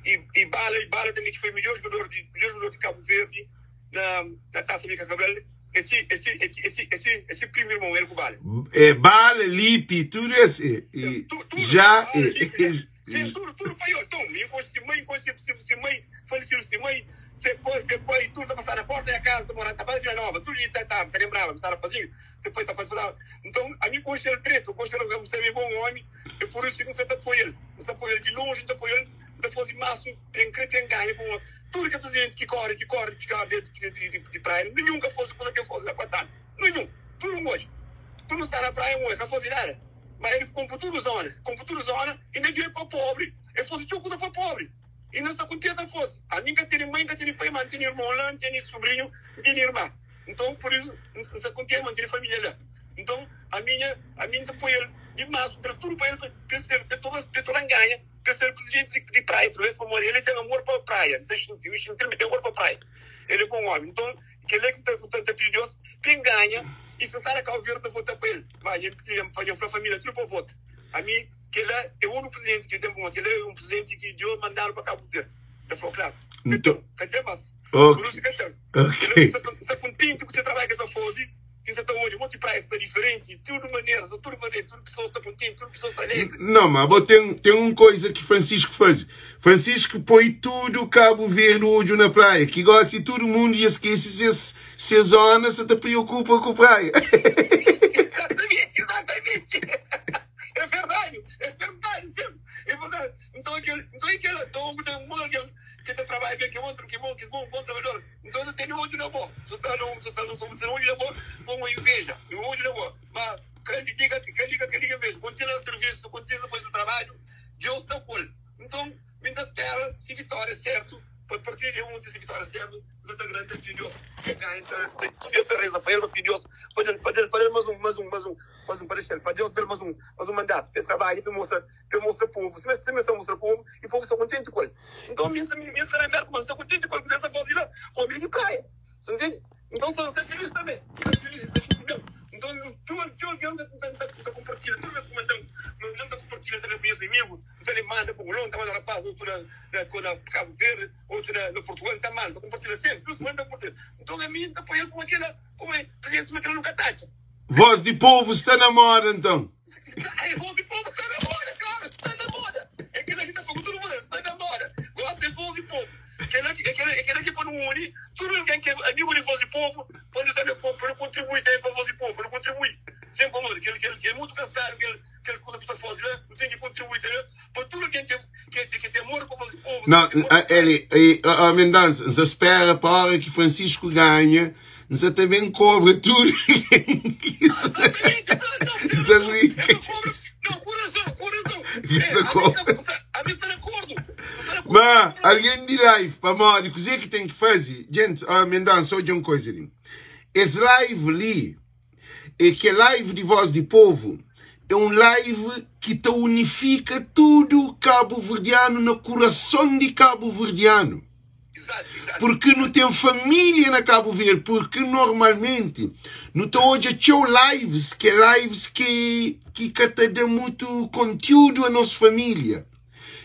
F: Bala também, que foi o melhor jogador de Cabo Verde na Taça de Cabral. Esse primeiro irmão, ele com Bala.
A: É Bala, Lipe, tudo esse. Já.
F: Sim, tudo foi eu. Então, se mãe, faleceu, se mãe, se foi, tudo está passando na porta e a casa está morando, está fazendo Vila Nova, tudo está lembrava, está fazendo, se foi, está fazendo. Então, a mim gosta ele preto, eu gosto ele, você é bom homem, e por isso que você apoia ele. Você apoia ele de longe, você apoia ele, depois de março, tem ganho, tudo que é presidente que corre de praia, nunca fosse coisa que fosse na Quatana, nenhum, tudo hoje. Tudo está na praia hoje, não fosse nada. Mas ele comprou tudo zona, e nem dinheiro para pobre. Ele fosse tudo coisa para pobre. E não está contente, fosse. A mim que tem mãe, que tem pai, mas tem irmão lá, tem sobrinho, tem irmã. Então, por isso, não está contente, mas tem família lá. Então, a minha foi ele, de março, tudo para ele, que todo ganha, que ser presidente de praia, talvez para morrer, ele tem amor para a praia. Então, ele tem amor para a praia. Ele é bom homem. Então, que ele é que está pedindo, quem ganha, e se está na Cabo Verde, vota para ele. Mas ele faz para a família, tudo para voto. A mim, que ele é o único presidente que tem bom, que ele é um presidente que Deus mandaram para Cabo Verde. Está falando claro.
A: Então,
F: cadê mais?
A: ok.
F: Você contente que você trabalha com essa fase, que você está hoje, muito praia, está diferente, tudo maneiro, tudo pessoas está contente, tudo pessoas está alegre.
A: Não, mas tem uma coisa que Francisco faz. Francisco põe tudo Cabo Verde hoje na praia, que gosta de todo mundo e esquece se zona, se te preocupa com a praia.
F: Exatamente. É verdade. Então, que te trabalha bem, que bom trabalhador. Então, você tem um olho na boa. Se está no olho na boa, põe uma inveja. Um olho na boa. Mas, quem diga mesmo, continua o serviço, continua depois do trabalho, Deus está com ele. Então, ainda espera, se vitória, certo, a partir de se vitória, certo, você está grande, Deus. Eu te reza para ele, Deus, para ele mais um parecer, para Deus ter mais um mandato, para trabalho, para mostrar o povo. Se você mostra o povo, e o povo está contente com ele. Então, minha será aberta, mas está contente com ele, porque essa voz lá, família de praia. Você entende? Então, você é feliz também. Então, tu alguém está compartilhando, tu não está compartilhando também com meus amigos, então ele manda para o Golão, está mandando rapaz, outro na Cabo Verde, outro no Portugal, está mandando, está compartilhando sempre, tu manda compartilhar. Então, a mim está apoiando como é, presidente, aquela nunca taxa.
A: Voz de povo está na moda, então.
F: Voz de povo está na moda, claro, está na moda. É que a gente está falando todo mundo, está na moda. Gosta de voz de povo. Aquele que põe no Uni, tudo alguém que é amigo de voz de povo, pode contribuir também para a voz de povo, para contribuir. Sempre falando, que ele é muito cansado, que ele quando a pessoa faz, não tem que contribuir também, para tudo alguém que tem amor para a voz de povo.
A: Não, ele, a Mendonça, você espera para a hora que Francisco ganha, você também cobra tudo.
F: Não, coração. A mim está de acordo.
A: Mas, alguém de live, para modo, o que é que tem que fazer? Gente, Mendonça, só de uma coisa ali. Esse live ali, é que live de Voz de Povo, é um live que te unifica tudo cabo-verdiano no coração de cabo-verdiano. Porque não tem família na Cabo Verde, porque normalmente não tem hoje lives que te dão muito conteúdo à nossa família,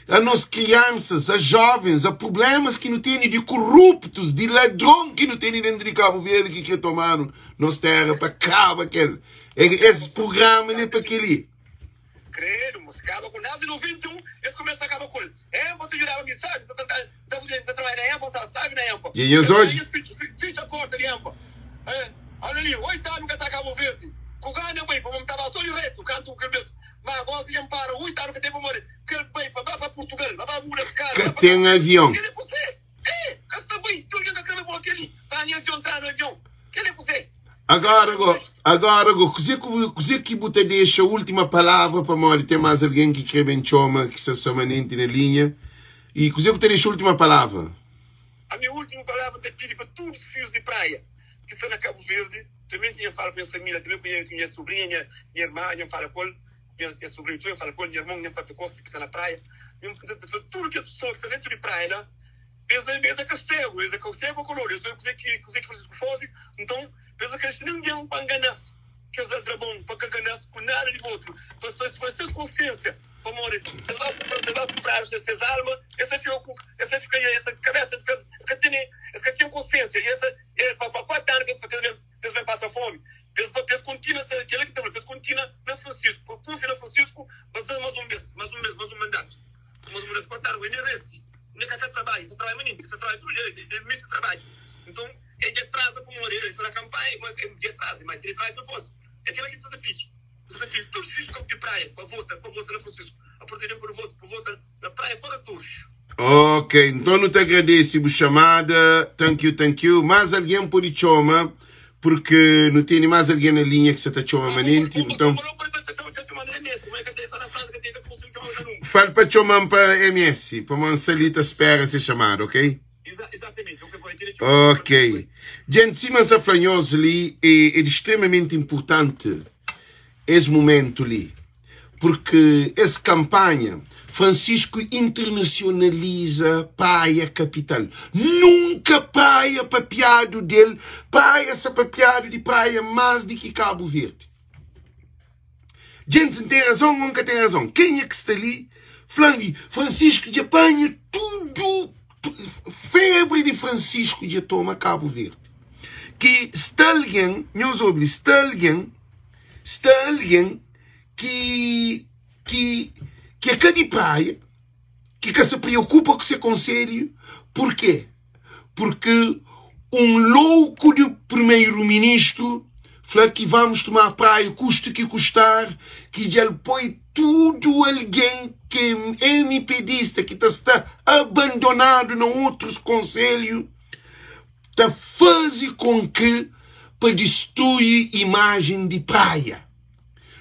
A: a nossas crianças, a jovens, a problemas que não tem de corruptos, de ladrão que não tem dentro de Cabo Verde que quer tomar nossa terra para acabar aquele. Esse programa não é para aquele.
F: Credo, mas acaba com nada. E no 21, eles começam a acabar com ele. Você jurava me sabe? Está trabalhando na EMPA, sabe na EMPA?
A: E eles hoje?
F: Ficha a porta de EMPA. Olha ali, 8 anos que está Cabo Verde. Com ganha bem, para montar a todo reto, canto o cabeça. Mas agora se para 8 anos que tem para morrer. Quer bem, para Portugal, para mudar esse cara.
A: Que tem um avião.
F: Quem é você? Está bem, tu olhando aquele bom aquele. Está em avião, está no avião. Quem é você?
A: Agora, Agora, così que você deixa a última palavra para morrer, tem mais alguém que quer bem chama, que está somente na linha. E così que você deixa a última palavra?
F: A minha última palavra é pedir para todos os filhos de praia que estão na Cabo Verde, também tinha falado com minha família, também com minha sobrinha, minha irmã, minha fala com minha sobrinha, eu falo com minha irmã, minha Pato Costa, que está na praia. Tudo que pessoas que estão dentro de praia, né? Pensa castelo, pensa castelo color, eu sei que Francisco fosse, então, pensa que ninguém para enganar-se, que é bom, para enganar-se com nada de outro, para ter consciência, para morrer, você vai comprar essas armas, essa cabeça, essa tem consciência, e essa, para 4 anos, eles vão passar fome, eles continuam, eles continuam na Francisco, por na Francisco, mas mais um mandato, 4 anos, ainda é esse. Não é que você trabalha menino, você trabalha tudo, ele mesmo trabalha. Então, é de atrás para morrer, ele está na campanha, mas é de atrás, mas ele traz propósito. É aquilo que você pede. Você pede todos os filhos de praia, para votar na Francisco. A oportunidade para votar na praia para todos.
A: Ok, então eu te agradeço por chamada. Thank you. Mais alguém pode chamar, porque não tem mais alguém na linha que você está chamando, menino. Então... Fale para chamar para MS, para uma salita espera ser chamado, ok?
F: Exatamente.
A: Ok. Gente, se nós falamos ali, é extremamente importante esse momento ali, porque essa campanha, Francisco internacionaliza Praia Capital. Nunca praia papiado dele, praia sapapiado de praia mais do que Cabo Verde. Gente, tem razão, nunca tem razão. Quem é que está ali? Falando, Francisco de apanha tudo. Febre de Francisco de toma Cabo Verde. Que está alguém que é cá de praia, que se preocupa com seu conselho. Por quê? Porque um louco de primeiro-ministro falou que vamos tomar praia, custe que custar, que já põe tudo alguém que é MPDista, que está abandonado em outros conselhos, está fazendo com que para destruir a imagem de praia.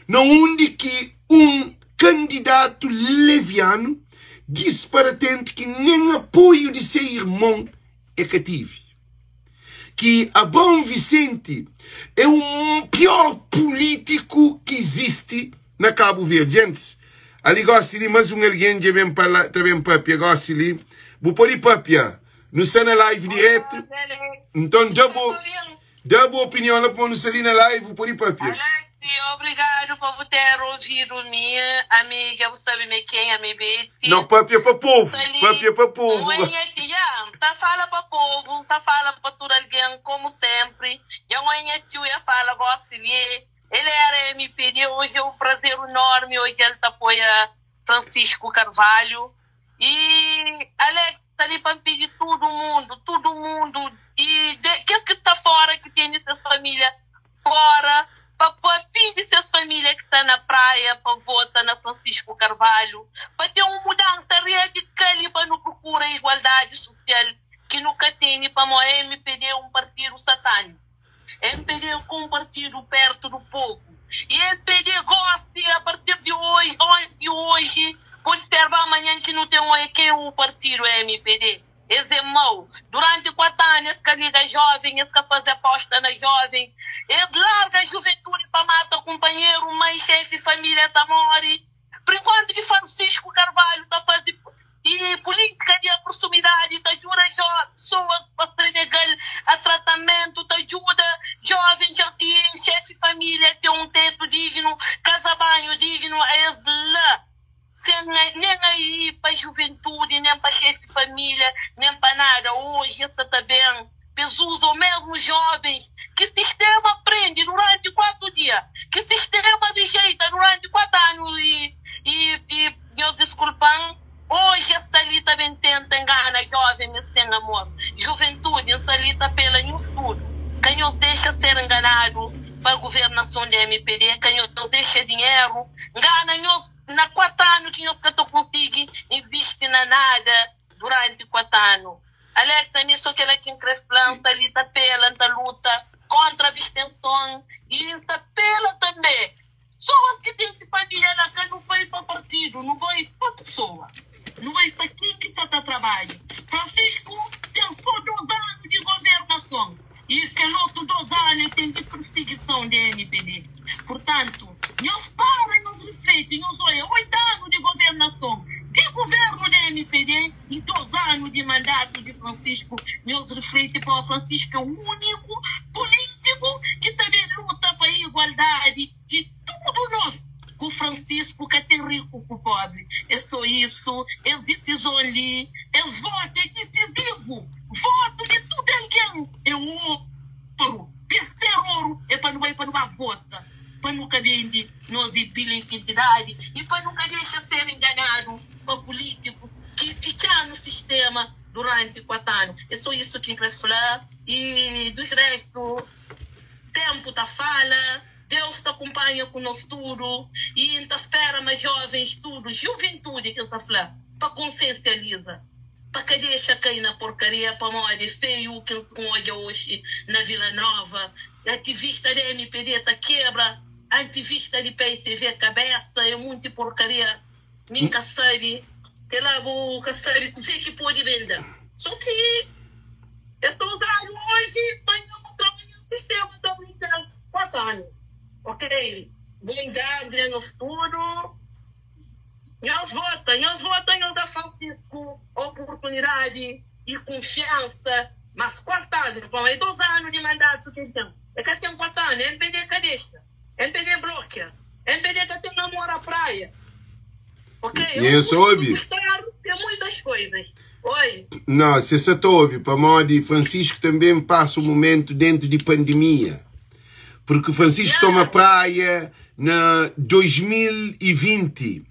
A: Não onde que um candidato leviano disparatente que nem apoio de seu irmão é cativo. Que Abrão Vicente é o pior político que existe na Cabo Verde. Gente, ali gosta de mais um alguém que vem para também papia, gosta de vou pôr papia. Não está na live direto. Então, dá boa opinião lá para não sair na live, vou pôr papia.
I: Obrigado por ter ouvido minha amiga, você sabe quem é minha Betty.
A: Não, papia para povo, papia para povo.
I: Tá fala para povo, tá fala para todo alguém, como sempre. Eu fala, gosto de ele era MPD, hoje é um prazer enorme, hoje ele apoia Francisco Carvalho. E Alex, tá ali para pedir todo mundo. E que está fora, que tem essas famílias fora, para pedir essas famílias que estão na praia, para votar na Francisco Carvalho, para ter uma mudança radical, para não procurar igualdade social, que nunca tem, para o MPD um partido satânico. MPD é um partido perto do povo. E MPD gosta, a partir de hoje, pode observar amanhã que não tem quem é o partido MPD. Esse é mau. Durante 4 anos, esse que liga jovem, esse que faz aposta na jovem, esse larga a juventude para matar companheiro, mãe, chefe, família, tá morre. Por enquanto que Francisco Carvalho está fazendo e política de proximidade, tá ajuda pessoas para Senegal a tratamento, tá ajuda jovens e chefe, família, ter um teto digno, casa-banho digno, é lá. Nem aí para a juventude, nem para chefe de família, nem para nada. Hoje, essa também, usam mesmo jovens, que o sistema aprende durante 4 dias, que o sistema rejeita durante 4 anos e Deus desculpam, hoje esta ali também tenta enganar jovens, mas tem amor. Juventude, essa ali está pela em estudo. Quem nos deixa ser enganado para a governação da MPD, quem nos deixa dinheiro, engana-nos. Na 4 anos que eu consigo investir na nada durante 4 anos. Alex, a só que ela que cresce planta, ali tá pela, tá luta contra a abstenção e está decisão da NPD. Portanto, eles param, eles refletem, eles olham 8 anos de governação, de governo da NPD e 2 anos de mandato de Francisco. Eles refletem para o Francisco é o único político que sabe luta para a igualdade de tudo nós. Com o Francisco que é ter rico com o pobre. É só isso. Eles decisão ali. Eles votam, é decisivo. Voto de tudo alguém. É ouro. Terceiro ouro é para não ir para uma vota. Para nunca vende nós e pila identidade. E para nunca deixar ser enganado para político que fica no sistema durante 4 anos. É só isso que vai falar. E dos restos, tempo da fala. Deus te acompanha conosco tudo e ainda espera mais jovens tudo, juventude que está falando, para consciencializar, para que deixa cair na porcaria, para morrer feio que se olha hoje na Vila Nova, ativista da MPD está quebra, ativista de PSV cabeça, é muito porcaria, nunca sabe, que lá o que sabe que pode vender. Só que estou usando hoje para não trabalhar no sistema da brincadeira 4 anos. Ok, blindade no estudo, eles votam, eles dão Francisco oportunidade e confiança, mas 4 anos, bom, é 2 anos de mandato que tem. É que tem 4 anos, MPD que deixa, MPD bloqueia, MPD que tem namoro à praia. Ok,
A: eu soube.
I: Tem muitas coisas. Oi?
A: Não, se você soube, para modo Francisco também passa um momento dentro de pandemia. Porque Francisco toma praia na 2020.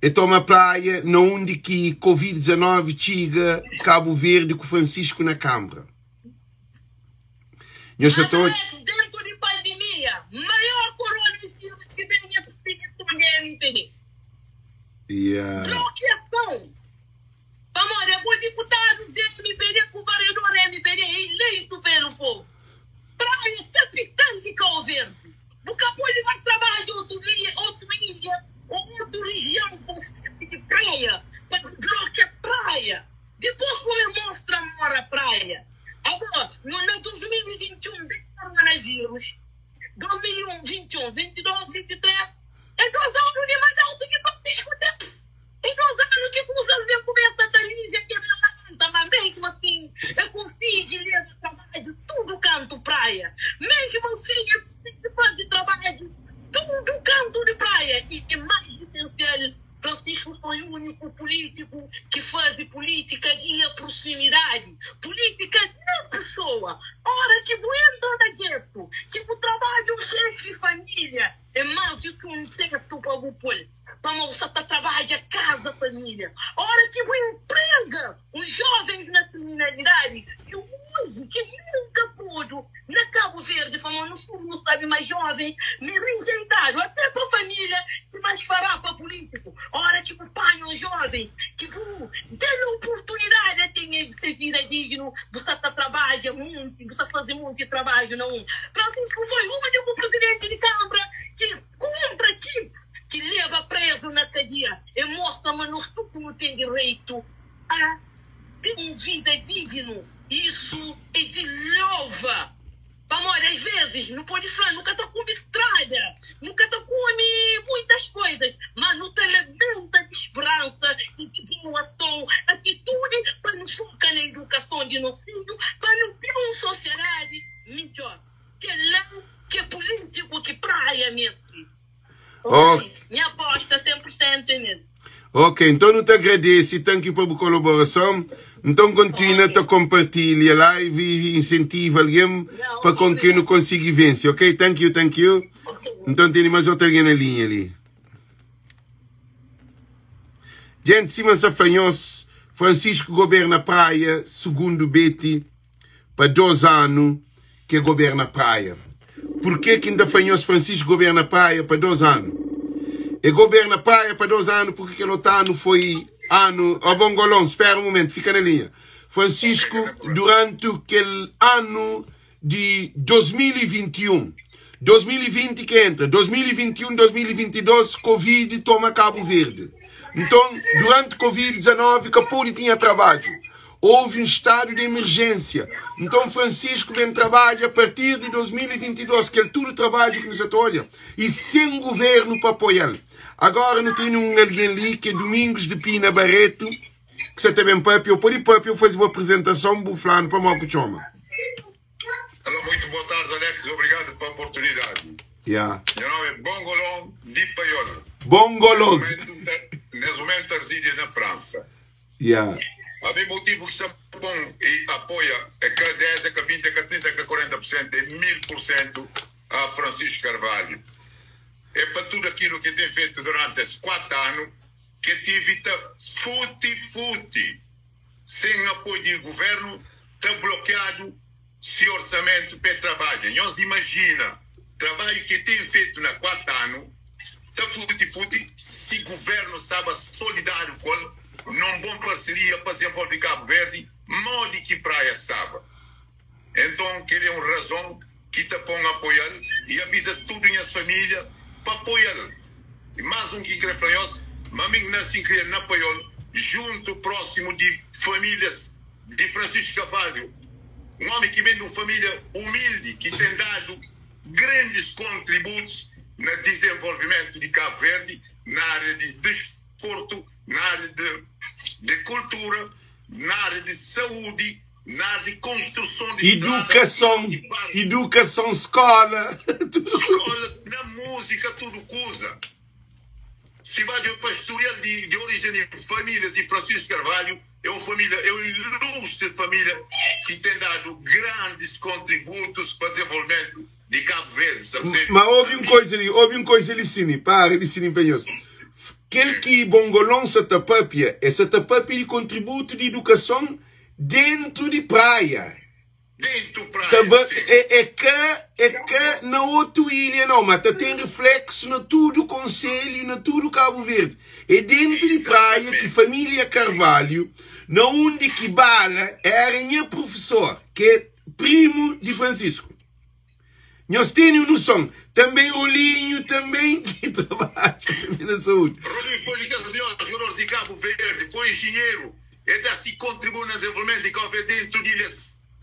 A: E toma praia na onde que Covid-19 chega Cabo Verde com Francisco na Câmara.
I: Dentro de pandemia, maior coronavírus que vem a perseguição da MPD. Bloqueação. Vamos, é o deputado do MPD com o vereador MPD eleito pelo povo. Praia capitã de Cabo Verde. Porque ele vai trabalhar de outra ilha, ou outra região de praia, para bloquear praia. Depois ele mostra amor à praia. Agora, no 2021, bem coronavírus, 2021, 22, 23, é 2 anos de mandato de Francisco Tempo. É 2 anos que usa ver coberta da Lívia, que é levanta, mas mesmo assim, eu consigo ler o trabalho, tudo canto praia. Mesmo assim, eu consigo fazer trabalho, tudo canto de praia. E mais essencial, Francisco foi o único político que faz política de proximidade, política de pessoa. Hora que vou entrar na gueto, que o trabalho chefe de família é mais do que um teto para o povo. Vamos trabalhar casa, família. Hora que vou emprega os jovens na criminalidade, que hoje, que nunca pude, na Cabo Verde, como no sul, não sabe mais jovem, me rejeitaram, até para a família, que mais fará para político. Hora que acompanha os jovens, que vou ter oportunidade de ter ser vida digno, você trabalha muito, você fazer muito trabalho, não. Francisco foi o único presidente de Câmara que compra kits, que leva preso na cadeia e mostra-me no que não tem direito a ter uma vida digna. Isso é de louva. Vamos, às vezes, não pode falar, nunca está com estrada, nunca está com muitas coisas, mas não te alimenta de esperança, de continuação, atitude para não focar na educação de nosso filho, para não ter uma sociedade melhor. Que é lá, que é político, que praia mesmo. Okay. Minha aposta 100% nele.
A: Ok, então não te agradeço, thank you pela colaboração. Então continua a compartilhar a live e incentiva alguém para com que não consiga vencer. Ok, thank you. Então tem mais outra alguém na linha ali. Gente, Simão Safanhos, Francisco governa a praia, segundo Betty, para 2 anos que governa a praia. Por que ainda Francisco governa a praia para 2 anos? E governa a praia para 2 anos porque aquele outro ano foi ano... Ó, Bongolão, espera um momento, fica na linha. Francisco, durante aquele ano de 2021, 2020 que entra, 2021, 2022, Covid toma Cabo Verde. Então, durante Covid-19, Capuri tinha trabalho. houve um estado de emergência. Então Francisco vem trabalhar a partir de 2022, que ele tudo trabalho com essa olha, e sem governo para apoiar. Agora não tem alguém ali que é Domingos de Pina Barreto, que você também papel, por papel faz uma apresentação buflando para Marco Choma.
J: Alô, muito boa tarde, Alex, obrigado pela oportunidade.
A: Yeah.
J: Meu nome é Bongolon de Paiol.
A: Bongolon.
J: Nesse momento reside na França.
A: Yeah.
J: A meu motivo que está bom e apoia é que 10, é que 20, é que 30, é que 40%, é 1000% a Francisco Carvalho. É para tudo aquilo que tem feito durante esses 4 anos que tive fute, sem apoio do governo, está bloqueado esse orçamento para trabalho. Nós imagina trabalho que tem feito na 4 anos, está fute, se o governo estava solidário com ele, não bom parceria para desenvolver Cabo Verde, modo que praia estava. Então, queria uma razão que está para apoiar e avisa tudo em as famílias para apoiar. E mais um que quer falar, mas mim nasci criando na Paiol, junto, próximo de famílias de Francisco Carvalho. Um homem que vem de uma família humilde, que tem dado grandes contributos no desenvolvimento de Cabo Verde, na área de desporto, na área de cultura, na área de saúde, na área de construção de
A: educação, escola.
J: Escola, na música, tudo coisa. Se vai para o historial de origem de famílias de Francisco Carvalho, é uma ilustre família que tem dado grandes contributos para o desenvolvimento de Cabo Verde.
A: Mas houve uma coisa ali, Cine, para, Cine Penhoso. Aquele que Bongolon se tapapia, essa tapapia de contributo de educação dentro de praia.
J: Dentro de praia,
A: é que na outra ilha não, mas tem reflexo na tudo o Conselho, na tudo Cabo Verde. É dentro de praia que família Carvalho, na onde que bala, era minha professor, que é primo de Francisco. Nós temos noção, também Rolinho, também que trabalha também na saúde.
J: Rolinho foi jogador de Cabo Verde, foi engenheiro, ele se contribuiu no desenvolvimento de Cabo Verde dentro de Ilha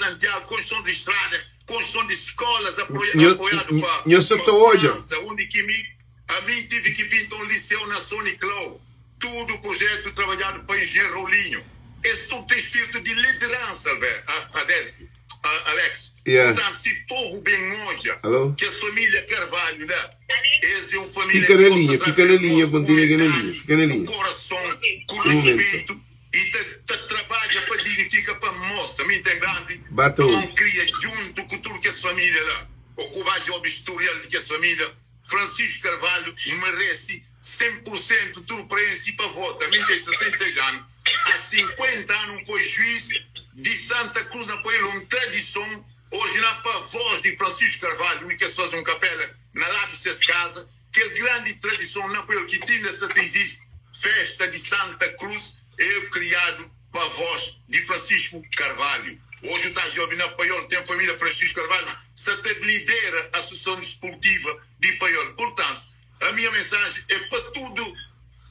J: Santiago, construção de estradas, construção de escolas, apoiado para
A: hoje.
J: Onde a mim tive que pintar um liceu na Sonic Law, tudo projeto trabalhado para o engenheiro Rolinho. Esse tudo tem espírito de liderança, Alex.
A: Yeah.
J: Portanto, se povo bem hoje, que a família Carvalho, né? Essa é uma família
A: fica na linha, continua na linha, fica na linha.
J: Com coração, com respeito, e trabalha para dignificar para a moça, me entende? Não cria junto com tudo que a família lá, o que vai de historial que a família Francisco Carvalho merece 100% tudo para ele e para votar. Me tem 66 anos, há 50 anos foi juiz de Santa Cruz na Poeira, uma tradição. Hoje, na voz de Francisco Carvalho, que faz uma capela na lado de suas casas, que é grande tradição na Poeira, que tinha essa existe, festa de Santa Cruz, é criado para a voz de Francisco Carvalho. Hoje, está jovem na Paiol, tem a família Francisco Carvalho, se lidera a Associação Esportiva de Paiol. Portanto, a minha mensagem é para tudo,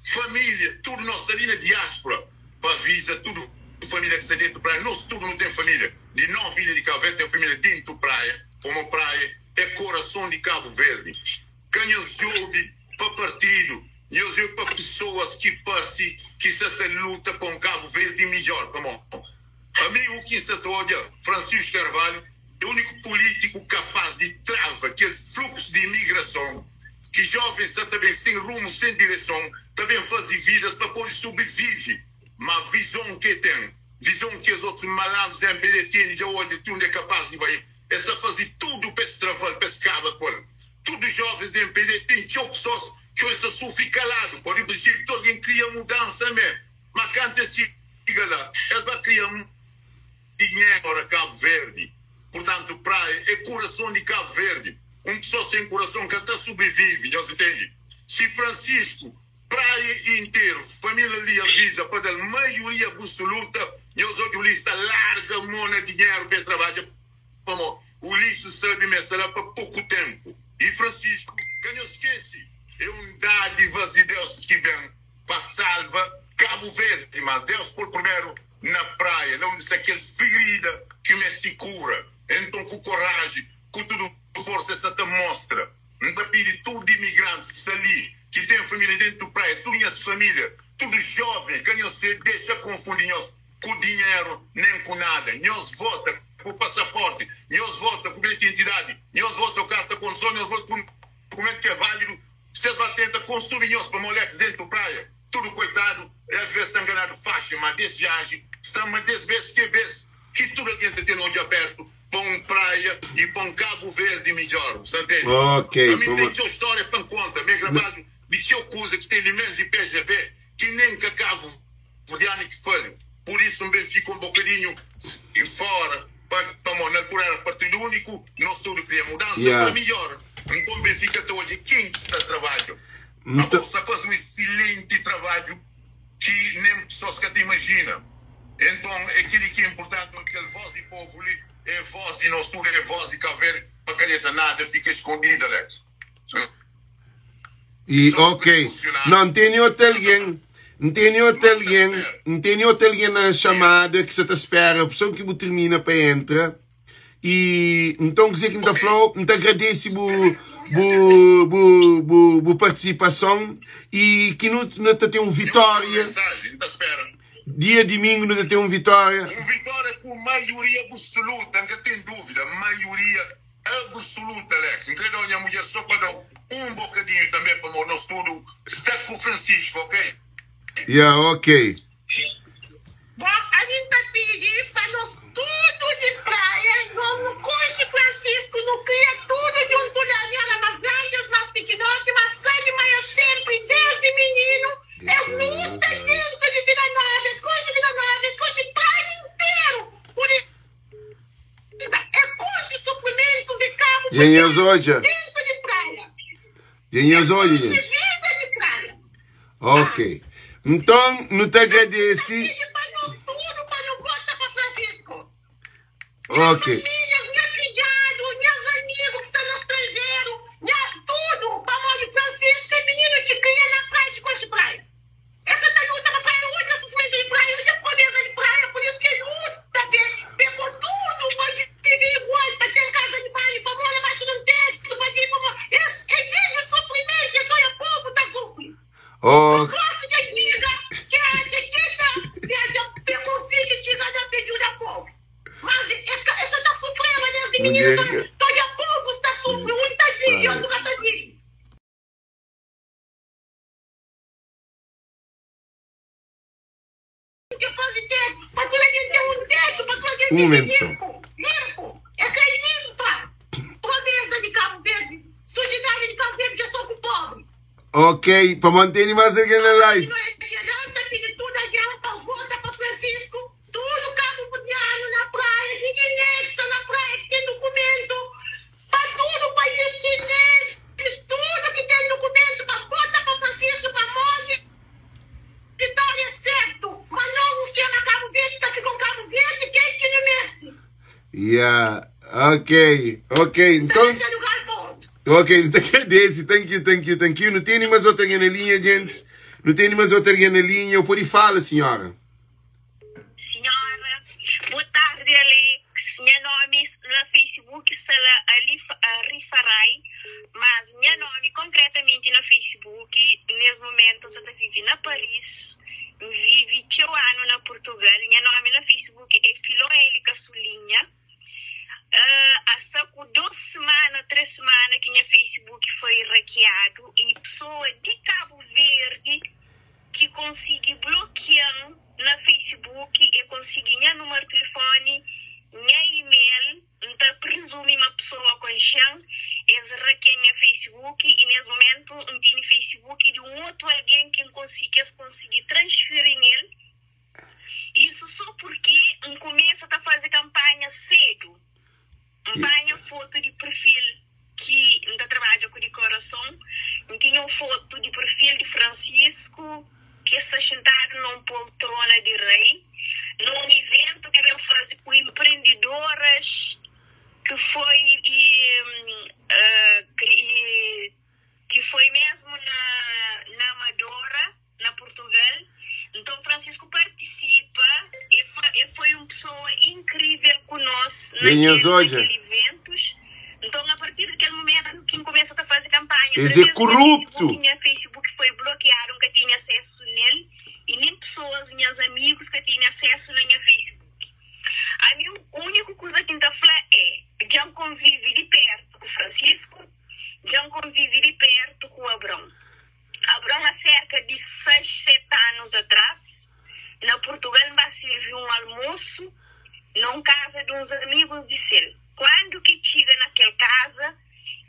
J: família, tudo nossa linha diáspora, para avisar tudo. Família que está dentro da praia, nós tudo não tem família. De 9 ilhas de Cabo Verde tem família dentro da praia. Como praia é coração de Cabo Verde. Canhos jovens para partido, nós jovens para pessoas que passam, que se luta para um Cabo Verde melhor. Amigo que se olha, Francisco Carvalho é o único político capaz de travar aquele fluxo de imigração que jovens também sem rumo, sem direção, também fazem vidas para poder sobreviver. Mas visão que tem, visão que os outros malandros da MPD têm, já hoje tudo é capaz de vai, é só fazer tudo para esse trabalho, para esse cabo, todos os jovens da MPD têm pessoas que hoje só ficam calados, por exemplo, que alguém cria mudança mesmo, mas quando esse chega lá, eles vão criar dinheiro para Cabo Verde. Portanto, praia é coração de Cabo Verde. Uma pessoa sem coração que até sobrevive, já se entende? Se Francisco, praia inteiro, família ali avisa para a maioria absoluta, nós hoje o lista larga mona dinheiro para trabalhar. O lixo sabe mesmo para pouco tempo. E Francisco, que não esquece, é um dádiva de Deus que vem para salvar Cabo Verde. Mas Deus, por primeiro, na praia, não disse aquele ferida que me se cura. Então, com coragem, com tudo força, essa te mostra. Não te pede tudo de imigrantes ali, que tem família dentro da praia, tu minhas família, tudo jovem, que não se deixa confundir nós com dinheiro, nem com nada. Nós vota com o passaporte, nós vota com bilhete de identidade, nós vota com carta de condução, nós vota com documento que é válido. Vocês vão tentar consumir nós para moleques dentro da praia. Tudo coitado, às vezes estão ganhando faixa, mas desse age, estamos desse vez que tudo a gente tem onde aberto, para uma praia e para um Cabo Verde melhor, você entende?
A: Ok.
J: Para mim tem tua história para conta, bem gravado, de tua coisa que tem elementos de PGV, que nem que Cabo Verdeano que fazem. Por isso também fica um bocadinho fora, para na curar partido único, nós tudo queria mudança para melhor. Então Benfica até hoje, quem está trabalho? A Bolsa faz um excelente trabalho que nem pessoas que te imagina. Então, aquilo que é importante, aquela voz do povo ali, é a voz de nós tudo, é a voz de Cabo Verde, para careta nada, fica escondida, Alex.
A: E, ok. Não tem outro alguém na chamada que você te espera, a pessoa que termina para entrar. E então, quer dizer que não falou, não te agradece a participação e que não tem uma vitória. Dia domingo não tem uma vitória.
J: Uma vitória com maioria absoluta, não tem dúvida, maioria absoluta, Alex. Entendeu? A minha mulher só para dar um bocadinho também para o nosso tudo. Está com o Francisco, ok?
A: Yeah, ok.
K: Bom, a gente tá pedindo para nós tudo de praia, como Coche Francisco, não cria tudo de um tulhamela, mas grandes, mas pequenote, mas sabe, mas sempre, desde menino, é luta dentro de Vila Nova, escote praia inteiro. Por isso, é coche sofrimentos de Cabo
A: Verde
K: dentro de praia.
A: Vida
K: de praia.
A: Ok. Então, não te agradece. Ok.
K: Famílias, minha filhado, meus amigos que estão no estrangeiro, tudo, para amor de Francisco, é menino que cria na praia de Coxa Praia. Essa da luta na praia hoje, é sofrimento de praia, hoje é pobreza de praia, por isso que luta, pegou tudo, para viver igual, para ter casa de banho, para morar abaixo do teto, para vir como... É vida de sofrimento, então o povo está sofrendo. Só gosta de vida, que a preconceito que cada pediu da povo. Mas essa está sofrendo, desde menino, todo povo está sofrendo, muita vida, eu nunca está vindo. Que faz teto, para tu ter um teto, para tu ter limpo, é que é limpa. Pobreza de Cabo Verde, sujidade de Cabo Verde, que é só com o pobre.
A: Ok, para manter mais alguém na live. Yeah, ok, então... Ok, não te agradece, thank you. Não tem mais outra na linha, gente? Não tem mais outra na linha? Eu pode falar, senhora.
L: Senhora, boa tarde, Alex. Meu nome no Facebook é Rifarai, mas meu nome concretamente no Facebook, nesse momento, eu estou vivendo na Paris, vive 8 anos na Portugal. Meu nome no Facebook é Filoélica Solinha. Há 3 semanas que meu Facebook foi hackeado e pessoa de Cabo Verde que consegui bloquear no Facebook e consegui meu número de telefone, meu e-mail, então presume uma pessoa com chance, eles hackeam meu Facebook e nesse momento não tem Facebook de um outro alguém que consegui transferir nele. Isso só porque começa a fazer campanha cedo. Campanha foto de perfil que ainda trabalha com o de coração. Tinha uma foto de perfil de Francisco que está sentado numa poltrona de rei, num evento que ele faz com empreendedoras que foi mesmo na Amadora, na Portugal. Então Francisco participa e
A: naqueles
L: eventos. Então, a partir daquele momento, quem começa a fazer campanha...
A: Esse é corrupto!
L: Minha Facebook foi bloqueado, nunca tinha acesso nele. E nem pessoas, meus amigos, que tinham acesso na minha Facebook. A minha única coisa que eu falar é, já convive de perto com o Francisco, já convive de perto com o Abrão. Abrão, há cerca de 6, 7 anos atrás, na Portugal, me serviu um almoço numa casa de uns amigos de Sel. Quando que chega naquela casa,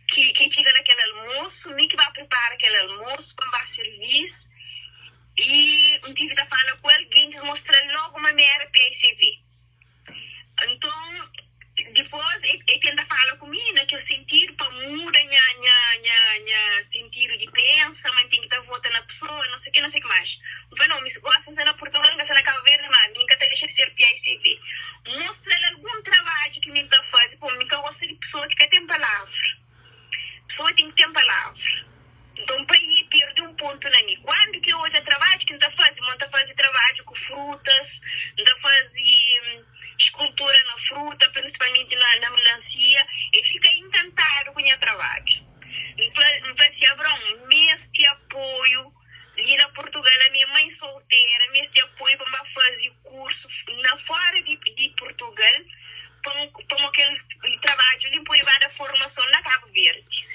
L: que chega naquele almoço, nem que vai preparar aquele almoço, para me servir, e eu tive que falar com alguém que mostrou logo uma minha PICV. Então, depois, ele tenta falar comigo, naquele sentido, para mudar minha sentido de pensa, mas tem que estar votando na pessoa, não sei o que mais. Mas não, mas gosto de ser na Portugal, não gosto de ser na Cabo Verde, mas nunca deixa de ser PICV. Mostra algum trabalho que me está fazendo, pô, eu gosto de pessoa que tem palavra. Pessoa tem que ter palavra. Então, para ir, perdi um ponto na minha. Quando que hoje é trabalho que não está fazendo? Não está fazendo trabalho com frutas, não está fazendo escultura na fruta, principalmente na melancia, e fica encantado com o meu trabalho. Então, assim, Abrão, este apoio, ali na Portugal, a minha mãe solteira, este apoio para fazer curso na fora de Portugal, para aquele trabalho limpo e dar formação na Cabo Verde.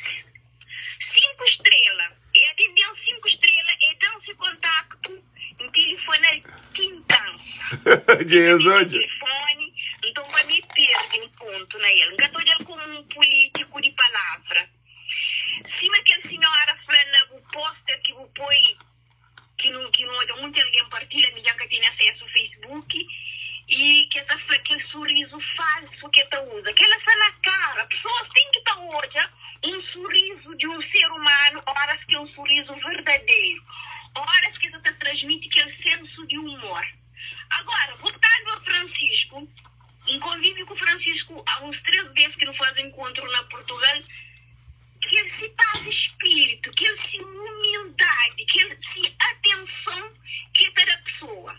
L: 5 estrelas. E atender 5 estrelas e dar-se contacto em telefone quintança. Telefone, então para mim perde um ponto na ele. Não estou dizendo como um político de palavra. Se aquela senhora falando o pôster que vou pôr, que não muito alguém partilha, já que tem acesso ao Facebook, e que essa aquele sorriso falso que ela usa, que ela está na cara. Pessoas têm que estar hoje um sorriso de um ser humano, horas que é um sorriso verdadeiro, horas que ela transmite aquele senso de humor. Agora, voltando ao Francisco, em convívio com o Francisco há uns 3 vezes que não faz encontro na Portugal, que ele se paz espírito, que ele se humildade, que ele se atenção que é da pessoa.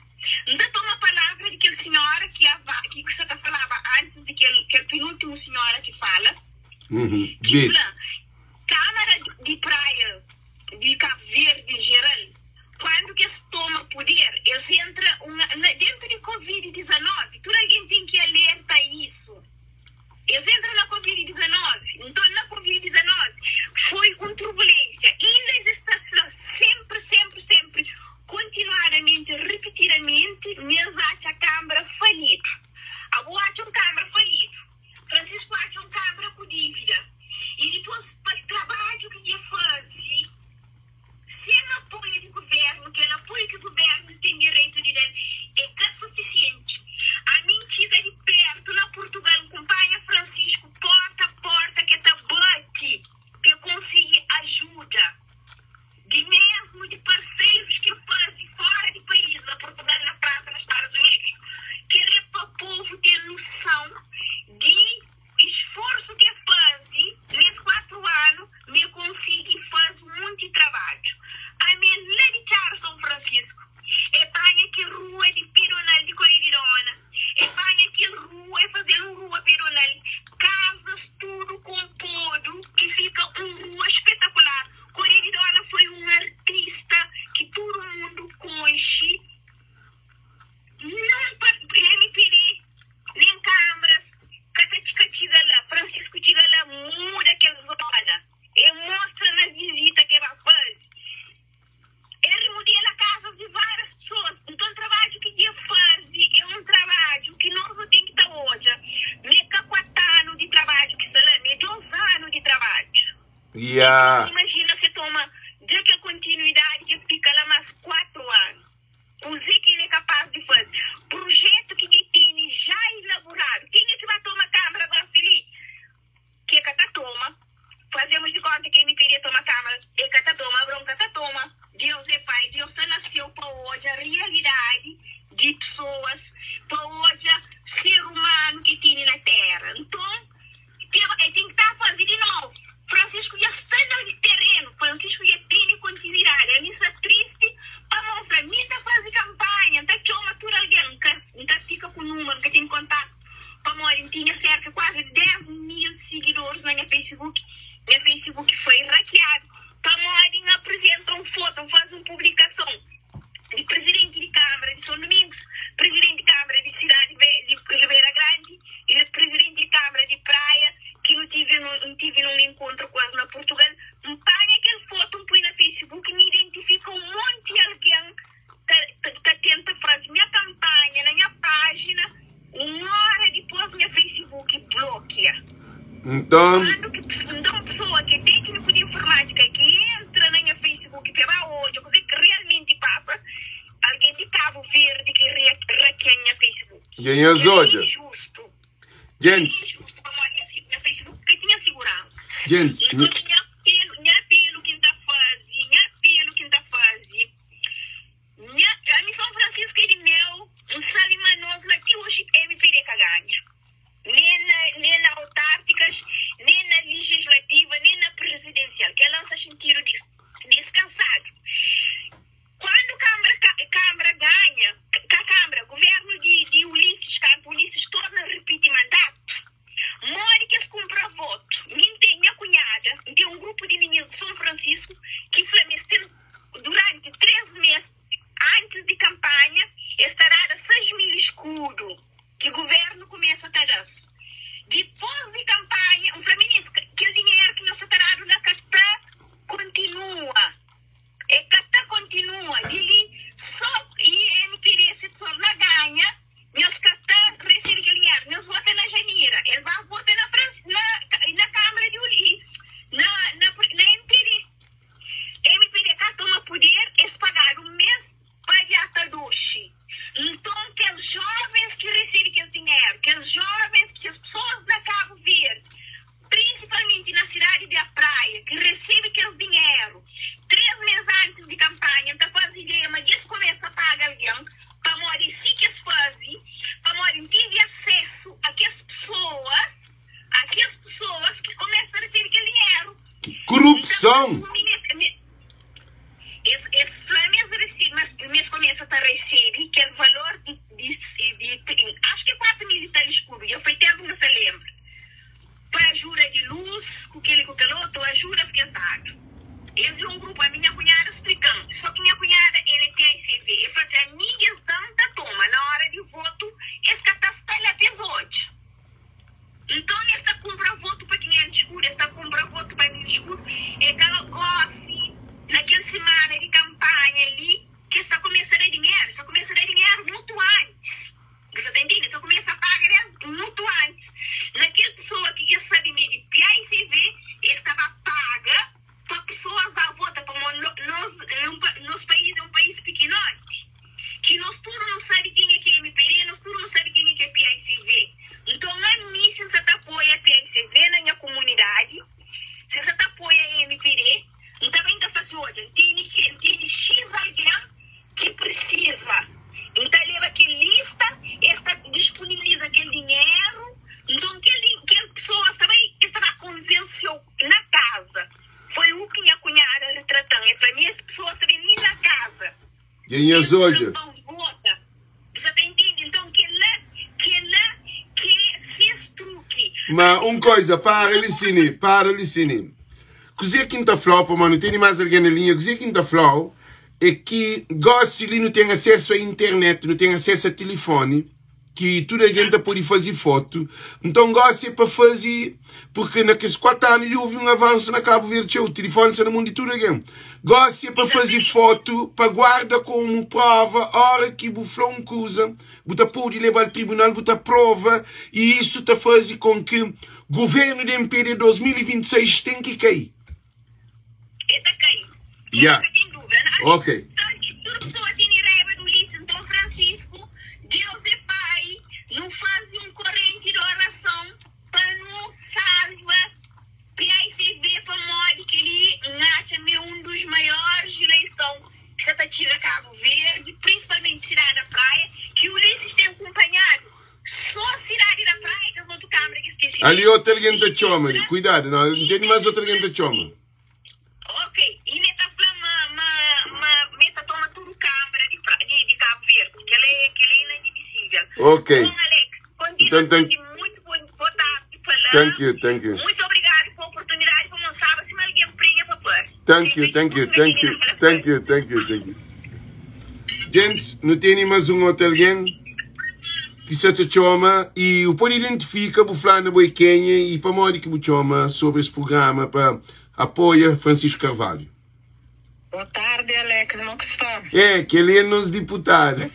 L: Não toma a palavra de aquela senhora que você falava antes de aquele penúltimo senhora que fala. Que fala, Câmara de Praia de Cabo Verde em geral, quando que se toma poder, eles entram dentro de Covid-19. Toda alguém tem que alertar isso. Eles entram na Covid-19. Então, na Covid-19 foi com turbulência. E ainda está sempre, continuadamente, repetidamente, mesmo acha a Câmara falida. Agora acha uma Câmara falida. Francisco acha uma Câmara com dívida. E depois, para o trabalho que ele faz, sem apoio do governo, que é apoio que o governo tem direito de dar, é suficiente. A mentira de perto, na Portugal, acompanha Francisco, porta a porta, que está bate, que consiga ajuda. De mesmo de parceiros que fazem fora do país, na Portugal, na França, nos Estados Unidos, que é para o povo ter noção de esforço que faz nesses 4 anos, me consigo e faz muito trabalho. A minha lei de São Francisco, é para aqui rua de Pironal de Corridorona, é para aqui rua, é fazer uma rua Pironal, casas tudo composto, que fica uma rua espetacular. Corridorona foi um artista que todo mundo conhece, não para MPD, nem câmaras, que lá, Francisco tira lá, muda aquela zona, e mostra na visita que vai fazer. Ele modela a casa de várias pessoas. Então, o trabalho que ele faz é um trabalho que nós não temos que estar hoje. Nem 4 anos de trabalho, que sei lá, nem 2 anos de trabalho.
A: Yeah.
L: Imagina se toma, de que a continuidade que fica lá mais 4 anos. O que ele é capaz de fazer. Projeto que ele tem já elaborado. Quem é que vai tomar a Câmara agora, Felipe? Que é Catatoma. Fazemos de conta que ele queria tomar a Câmara. É Catatoma, Abrão Catatoma. Deus é Pai, Deus nasceu para hoje a realidade de pessoas, para hoje ser humano que tem na Terra. Então, tem que estar fazendo de novo. Francisco já está na terra não tive num encontro quase na Portugal, me paga aquele foto, me põe na Facebook, me identifica um monte de alguém que tenta fazer minha campanha na minha página, uma hora depois minha Facebook bloqueia.
A: Então,
L: uma pessoa que é técnico de informática que entra na minha Facebook pela hoje, coisa que realmente passa, alguém de Cabo Verde que requer minha Facebook.
A: E as hoje?
L: É injusto.
A: Gente,
L: É injusto para minha Facebook, porque tinha segurança.
A: gente,
L: Então, minha apelo que está fazendo, a missão Francisco é de meu, um salimanoso que hoje é me pedir que ganha. Nem na autárquicas, nem na legislativa, nem na presidencial, que ela não se sentir descansado. Quando a Câmara ganha, governo de Ulisses, Ulisses torna a repetir mandato, mora que se compra voto. Minha cunhada, tem um grupo de meninos de São Francisco que durante 3 meses antes de campanha, estará a 6 mil escudos que o governo começa a dar. Depois de campanha, um feminista, que o dinheiro que nós estará na Catá continua. E Catá continua. Ele só e MPD se torna ganha, nós Catá recebe aquele dinheiro. Nós votamos na Janeiro. Ele vai votar na Câmara de Ulisses, na MPD. MPD cá toma poder, eles pagaram um mês para a doce. Então, aqueles jovens que recebem aquele dinheiro, aqueles jovens que as pessoas da Cabo Verde, principalmente na cidade da Praia, que recebem aquele dinheiro, 3 meses antes de campanha, então faz ideia, mas eles começam a pagar alguém, para morrer sim que eles fazem, para morrer tive acesso àquelas pessoas que começam a receber aquele dinheiro.
A: corrupção!
L: Então, eles começam a receber que é o valor de acho que 4 mil está escuro, eu fui tempo não se lembra, para ajuda de luz, com aquele outro, ajuda pesado. Eu vi um grupo, a minha cunhada explicando, só que minha cunhada, ele é PICV, eu falei assim, ninguém tanta toma, na hora de voto, esse catastro até hoje. Então, essa compra voto para 500 escuro, essa compra voto para 1000 escuro, é que ela gosta, naquela semana de campanha ali, que está começando a dar dinheiro muito antes. Você está entendendo? Só começa a pagar muito antes. Naquela pessoa que já sabe meio de PICV, estava paga para pessoas dar voto. Nosso país é um país pequenote, que nós todos não sabemos quem é que é MPD, nós todos não sabemos quem é que é PICV. Então, a mim, se você apoia a PICV na minha comunidade, se você apoia a MPD, então ainda faz hoje, tem X alguém que precisa. Então leva aquele lista, esta disponibiliza aquele dinheiro, então aquela pessoa também estava convenceu na casa. Foi o que minha cunhada lhe tratando. E para mim essa pessoa também nem na casa.
A: E as hoje?
L: Você está entendendo? Então que fez truque.
A: Mas uma coisa, para Licine. Così quinta flop, mas não tem mais alguém na linha. Così quinta flop é que gosto ali não tem acesso à internet, não tem acesso a telefone, que toda a gente pode fazer foto. Então gosto é para fazer, porque naqueles 4 anos houve um avanço na Cabo Verde, o telefone está no mundo de tudo alguém. Gosto é para fazer foto, para guardar como prova, a hora que o flão coisa, você pode levar ao tribunal, você prova, e isso está fazendo com que o governo de MPD 2026 tem que cair.
L: Está caindo.
A: Yeah. Ok.
L: Então, Francisco, Deus é Pai, não faz corrente de oração para não salva PICV para morrer, que ele acha um dos maiores eleições que está tira Cabo Verde, principalmente cidade da Praia, que o Ulisses tem acompanhado. Só cidade da Praia, que eu vou do câmera que esqueci.
A: Ali outra alguém te chama, cuidado, não tem mais outra alguém te chama.
L: Ok, e nessa meta toma tudo câmara de Cabo Verde, que ela é inadmissível.
A: Ok.
L: Bom, Alex, continua muito boa tarde falando.
A: Thank you.
L: Muito obrigado pela oportunidade, como não sabe, se alguém prinha para pôr.
A: Thank you. Gente, não tem mais um outro alguém que você te chama e o pode identifica o Flana Boi Kenya e para modo que você chama sobre esse programa para apoiar Francisco Carvalho.
M: Boa tarde, Alex, como está?
A: É, que ele é nosso deputado.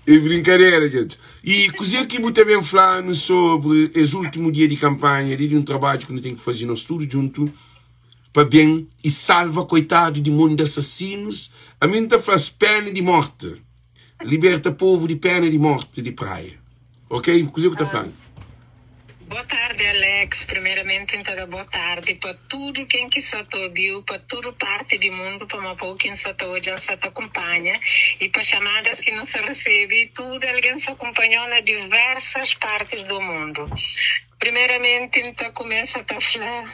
A: É brincadeira, gente. E coisa que você vem falando sobre esse último dia de campanha, de um trabalho que nós temos que fazer nós tudo junto, para bem e salva coitado de mundo de assassinos. A mim está faz pena de morte. Liberta o povo de pena de morte de praia. Ok? Coisa que está falando.
M: Boa tarde, Alex. Primeiramente, então, boa tarde para tudo quem que está ouvindo, para toda parte do mundo, para uma pouco quem está hoje, está acompanha, e para chamadas que não se recebe, tudo alguém se acompanhou nas diversas partes do mundo. Primeiramente, então, começa a falar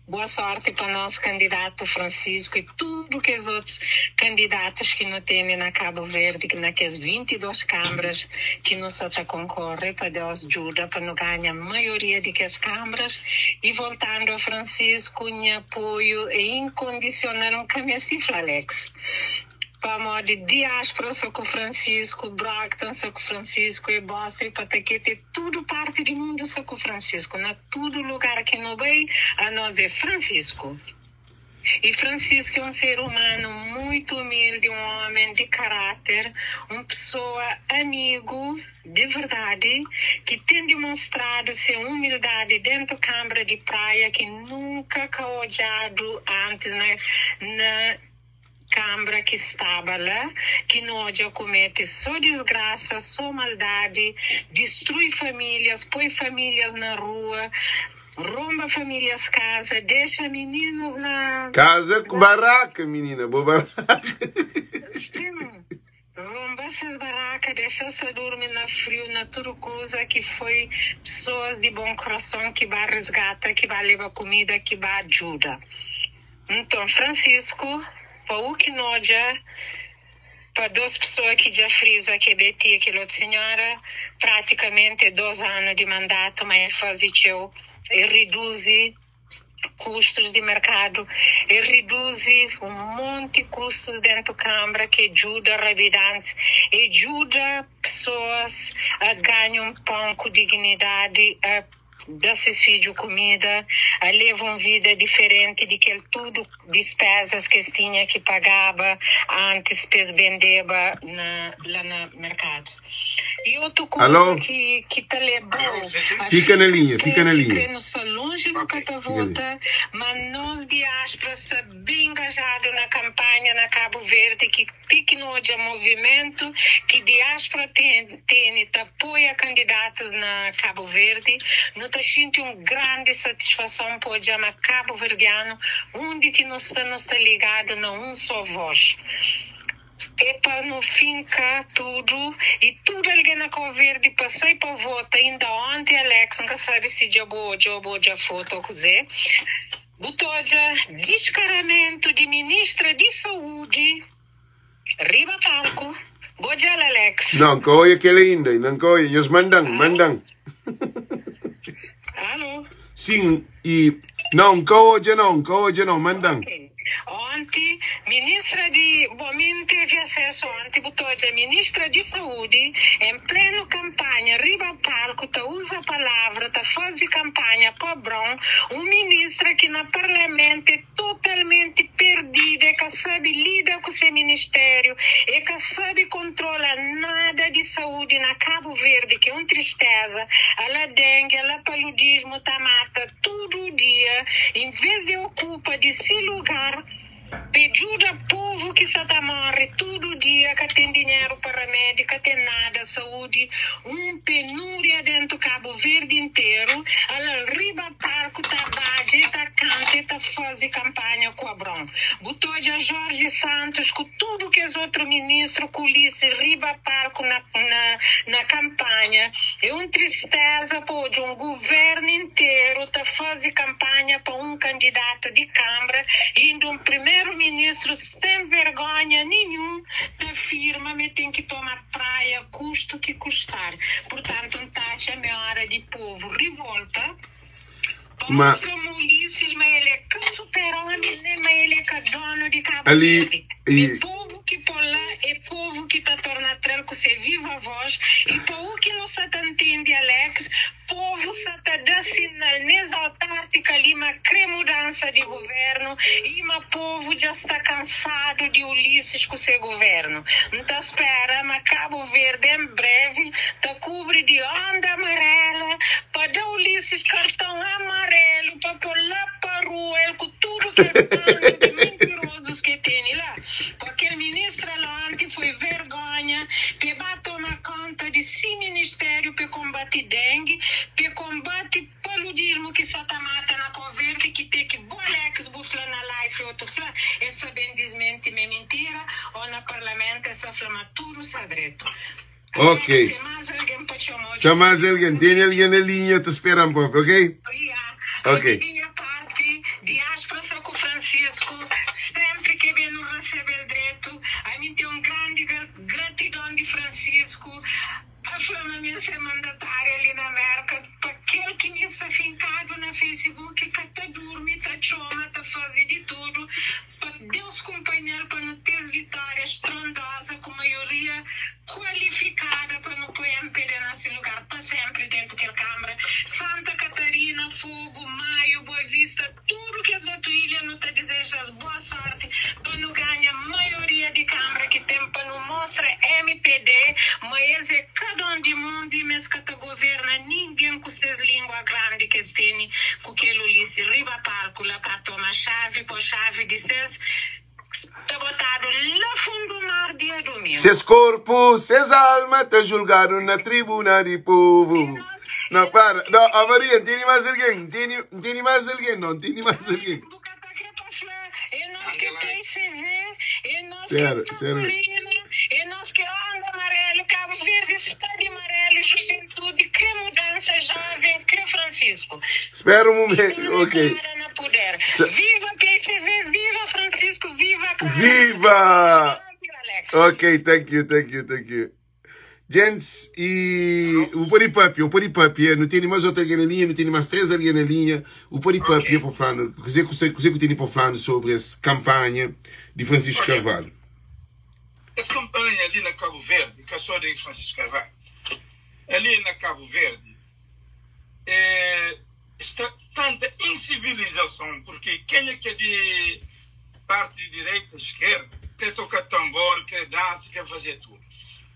M: boa sorte para nosso candidato Francisco e tudo que os outros candidatos que não têm na Cabo Verde, que naquelas 22 câmaras que não está a concorrer, para Deus ajuda, para não ganhar a maioria de que as câmaras. E voltando a Francisco, em apoio incondicional, um caminho assim, Alex. Para modo de diáspora, só com Francisco, Brockton, só com Francisco, e Bossa, e Pataquete, tudo parte do mundo, só com Francisco. Na todo lugar que não vai, a nós é Francisco. E Francisco é um ser humano muito humilde, um homem de caráter, uma pessoa amigo, de verdade, que tem demonstrado sua humildade dentro da Câmara de Praia, que nunca caojado antes na Câmara que estava lá, que não já comete só desgraça, só maldade, destrui famílias, põe famílias na rua, romba famílias casa, deixa meninos na...
A: Casa com barraca, menina, boa barraca.
M: Sim, romba essas barracas, deixa-se dormir na frio, na tudo coisa que foi pessoas de bom coração que vai resgatar, que vai levar comida, que vai ajudar. Então, Francisco... Para o que nós já, para duas pessoas que já frisa que Betty e aquela outra senhora, praticamente 2 anos de mandato, mas fazia e reduz custos de mercado, e reduz um monte de custos dentro da Câmara que ajuda habitantes, e ajuda pessoas a ganhar um pão com dignidade, a desses filhos comida, levam vida diferente de que tudo despesas que tinha que pagava antes para vender lá no mercado. E outra coisa que tá levou
A: fica na linha, fica na linha.
M: Que longe no catavota, mas nós diáspora está bem engajado na campanha na Cabo Verde, que tecnologia movimento que diáspora tem apoia candidatos na Cabo Verde. Não está sentindo uma grande satisfação por chamar Cabo Verdeano, onde que não está ligado na um só voz. É para não ficar tudo, e tudo alguém na Cabo Verde passei para votar, ainda ontem, Alex, nunca sabe se já foto ou coisa. Botou já descaramento de ministra de saúde, riba palco, boa dia, Alex.
A: Não, coia que ainda, não coia, eles mandam.
M: Alô?
A: Sim, e não, coia não, mandam.
M: Okay. Ontem, ministra de... Bom, me teve acesso ontem, botou a ministra de saúde, em pleno campanha, riba palco, usa a palavra, faz campanha, pobrão, ministra que na parlamento é totalmente perdida, que sabe lidar com seu ministério, e que sabe controlar nada de saúde na Cabo Verde, que é uma tristeza, ela dengue, ela paludismo, mata todo dia, em vez de ocupa desse lugar, ajuda o povo que está morre todo dia, que tem dinheiro para remédio, que tem nada, saúde, penúria dentro do Cabo Verde inteiro, ela riba parco, canta, faz campanha com a Bron. Botou já Jorge Santos, com tudo que os outros ministros, colisse, riba parco na campanha. É uma tristeza, pô, de um governo inteiro fazer campanha para um candidato de Câmara, indo um primeiro-ministro sem vergonha nenhum, afirma que tem que tomar praia, custo que custar. Portanto, é minha hora de povo revolta. Mas Ulisses, mas ele é super-homem, mas ele é dono de Cabo Verde. O povo que por lá é povo que está tornando com ser viva voz e para o que não se entende, Alex, povo se está dando sinal nessa autártica ali, mas crê mudança de governo e o povo já está cansado de Ulisses com seu governo. Não está esperando, mas Cabo Verde em breve está cobre de onda amarela para dar Ulisses cartão amarelo para pôr lá para a rua ele com tudo que é de mentirosos que tem lá. Porque o ministro lá ontem foi vergonha que vai tomar conta de 6 ministérios para combater dengue, para combater paludismo que se mata na conversa, que tem que bolex buflar na live e outro flar, essa bem desmente me mentira, ou na parlamento essa flamaturo sadreto.
A: Ok. Se há mais alguém, tem alguém na linha, te espera um pouco, ok? Ok.
M: Minha parte, diáspora com Francisco, sempre que vem não receber direito, a mim tem grande gratidão de Francisco, a flama minha ser mandatária ali na América, para aquele que me está fincado na Facebook, que está dormindo, está choma, está fazendo de tudo, para Deus companheiro, para não ter vitórias estrondosas, com maioria qualificada, para não pôr MPD nesse lugar, para sempre dentro da Câmara. Santa Catarina, Fogo, Maio, Boa Vista, tudo que as outras ilhas não te desejam boa sorte, para não ganhar a maioria de Câmara que tem, para não mostrar MPD, mas é cada um de mundo e mesmo que governa ninguém com suas línguas grandes que tem, com aquele Ulisses riba palco lá para tomar chave por chave de seus. Está botado lá fundo do mar dia domingo.
A: Seus corpos, seus almas te julgaram na tribuna de povo. Não, para. Não, a Maria, tem mais alguém? Tem mais alguém? Não, tem mais alguém. Sério.
M: E nós que onda amarelo, Cabo Verde está de amarelo, juventude, que mudança jovem, que Francisco.
A: Espera um momento, ok.
M: Viva PCV, viva Francisco, viva Cabo
A: Viva! Ok, thank you. Gents, e o Poripapi, não tem mais outra alguém na linha, não tem mais 3 alguém na linha. O Poripapi é para falar, você que tem para falar sobre essa campanha de Francisco Carvalho.
N: Essa campanha ali na Cabo Verde, que a senhora de Francisco Carvalho, ali na Cabo Verde, está tanta incivilização, porque quem é que é de parte direita, esquerda, quer tocar tambor, quer dança, quer fazer tudo.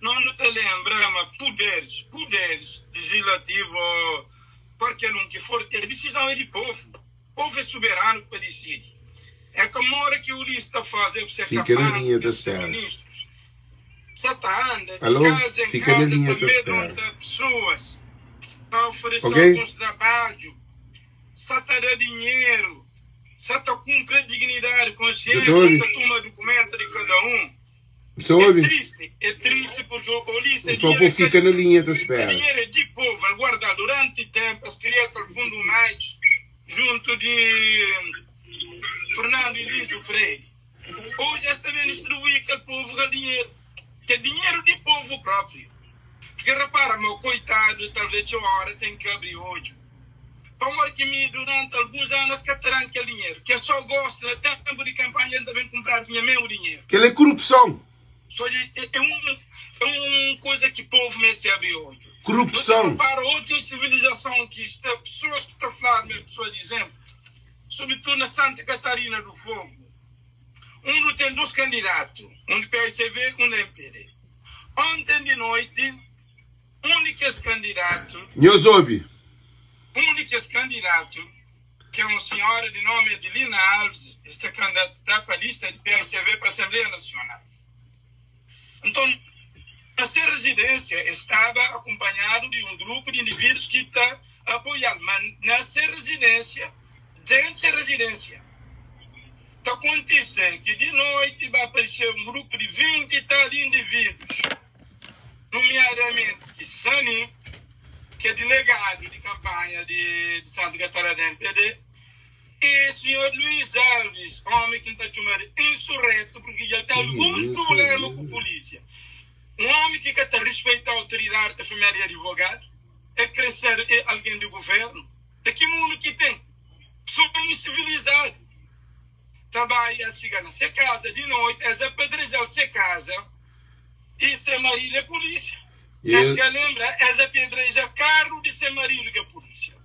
N: Não te lembramos poderes legislativos, qualquer um que for, a decisão é de povo. O povo é soberano para decidir. É como a hora que o Ulisses está fazendo, você
A: fica na linha da espera.
N: Ministros. Você está andando
A: Alô?
N: de casa em
A: Fica
N: casa,
A: na linha
N: para
A: da espera.
N: medo pessoas, para oferecer
A: Ok?
N: alguns trabalhos. Você está dando dinheiro, você está cumprindo dignidade, consciência, você está tomando documento de cada um. É triste porque o Ulisses
A: Por favor, fica na linha da espera.
N: o dinheiro é de povo, é guardado durante tempo, as crianças do fundo mais, junto de Fernando Elísio Freire. Hoje está bem distribuir aquele povo com dinheiro, que é dinheiro de povo próprio. Porque repara, meu coitado, talvez uma hora tem que abrir olho. Para que me durante alguns anos que terão aquele dinheiro, que eu só gosto, no tempo de campanha, também comprar o meu dinheiro.
A: Que é corrupção.
N: É uma coisa que o povo recebe hoje.
A: Corrupção.
N: Para outra civilização que está, pessoas que estão falando, minha pessoa de exemplo, sobretudo na Santa Catarina do Fogo, um tem 2 candidatos, um de PSV e um de MPD. Ontem de noite, um desses candidatos, que é uma senhora de nome Adelina Alves, está candidata para a lista de PSV para a Assembleia Nacional. Então, essa residência estava acompanhado de um grupo de indivíduos que está apoiando, mas nessa residência, dentro da residência, está acontecendo que de noite vai aparecer um grupo de 20 e tal indivíduos, nomeadamente Sani, que é delegado de campanha de Santa Catarina da NPD, e o senhor Luiz Alves, homem que está chamando insurreto, porque já tem alguns problemas com a polícia. Um homem que quer respeitar a autoridade da família de advogado, é crescer alguém do governo. É que mundo que tem? Sou incivilizados. trabalha a chegar na sua casa de noite, é apedrejar sua casa e seu marido é polícia. Você lembra? É apedrejar carro de seu marido que é polícia.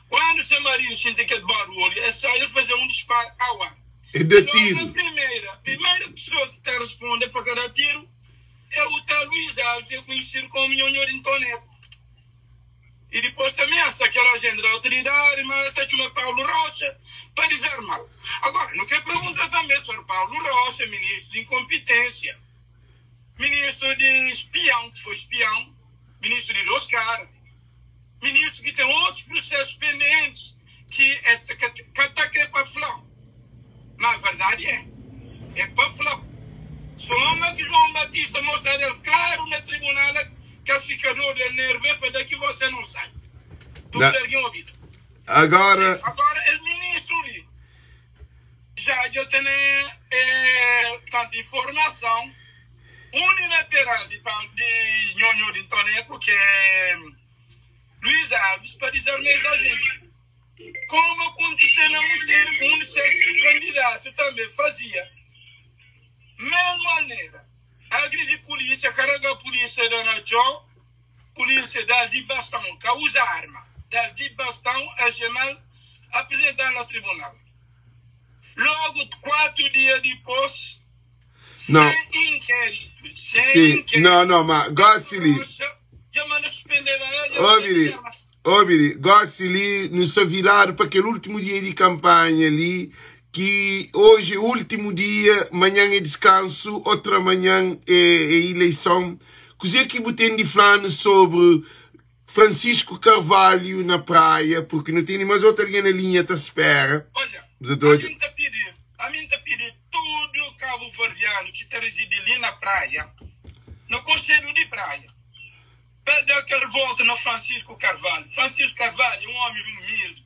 N: Quando seu marido sente aquele barulho, é só ele fazer um disparo ao ar.
A: E de tiro.
N: A primeira pessoa que está respondendo para cada tiro é o tal Luiz Alves, é conhecido como Nhonhô de Toneco. E depois também aquela agenda da autoridade, mas está chamando Paulo Rocha para desarmar. Agora, não quer perguntar também sobre Paulo Rocha, ministro de incompetência, ministro de espião, que foi espião, ministro de Oscar, ministro que tem outros processos pendentes, que esta cataca é para falar. Mas a verdade é para falar. Só que João Batista mostra ele claro no tribunal, classificador del nervo, foi daqui você não sai. Tudo ergueu o ouvido.
A: Agora,
N: o ministro ali, já eu tenho tanta informação unilateral de Nhonhô de Toneco, que é Luiz Alves, para dizer meus agentes. Como aconteceu na Mosteiro, um desses candidatos também fazia. Mesma maneira, agredir polícia, carregar a polícia da Nação, polícia da de bastão, que usa arma, da de bastão, a gemal, apresentar no tribunal. Logo, 4 dias depois,
A: não.
N: Sem inquérito, sem inquérito.
A: Não, mas Gossili. Óbvio, Gossili nos viraram para aquele último dia de campanha ali, que hoje é o último dia, amanhã é descanso, outra manhã é eleição. Coisa que eu tenho de falar sobre Francisco Carvalho na praia, porque não tem mais outra linha na linha te espera.
N: Olha, a mim está pedindo todo cabo-verdiano que está residindo ali na praia, no Conselho de Praia, pede aquele voto no Francisco Carvalho. Francisco Carvalho é um homem humilde.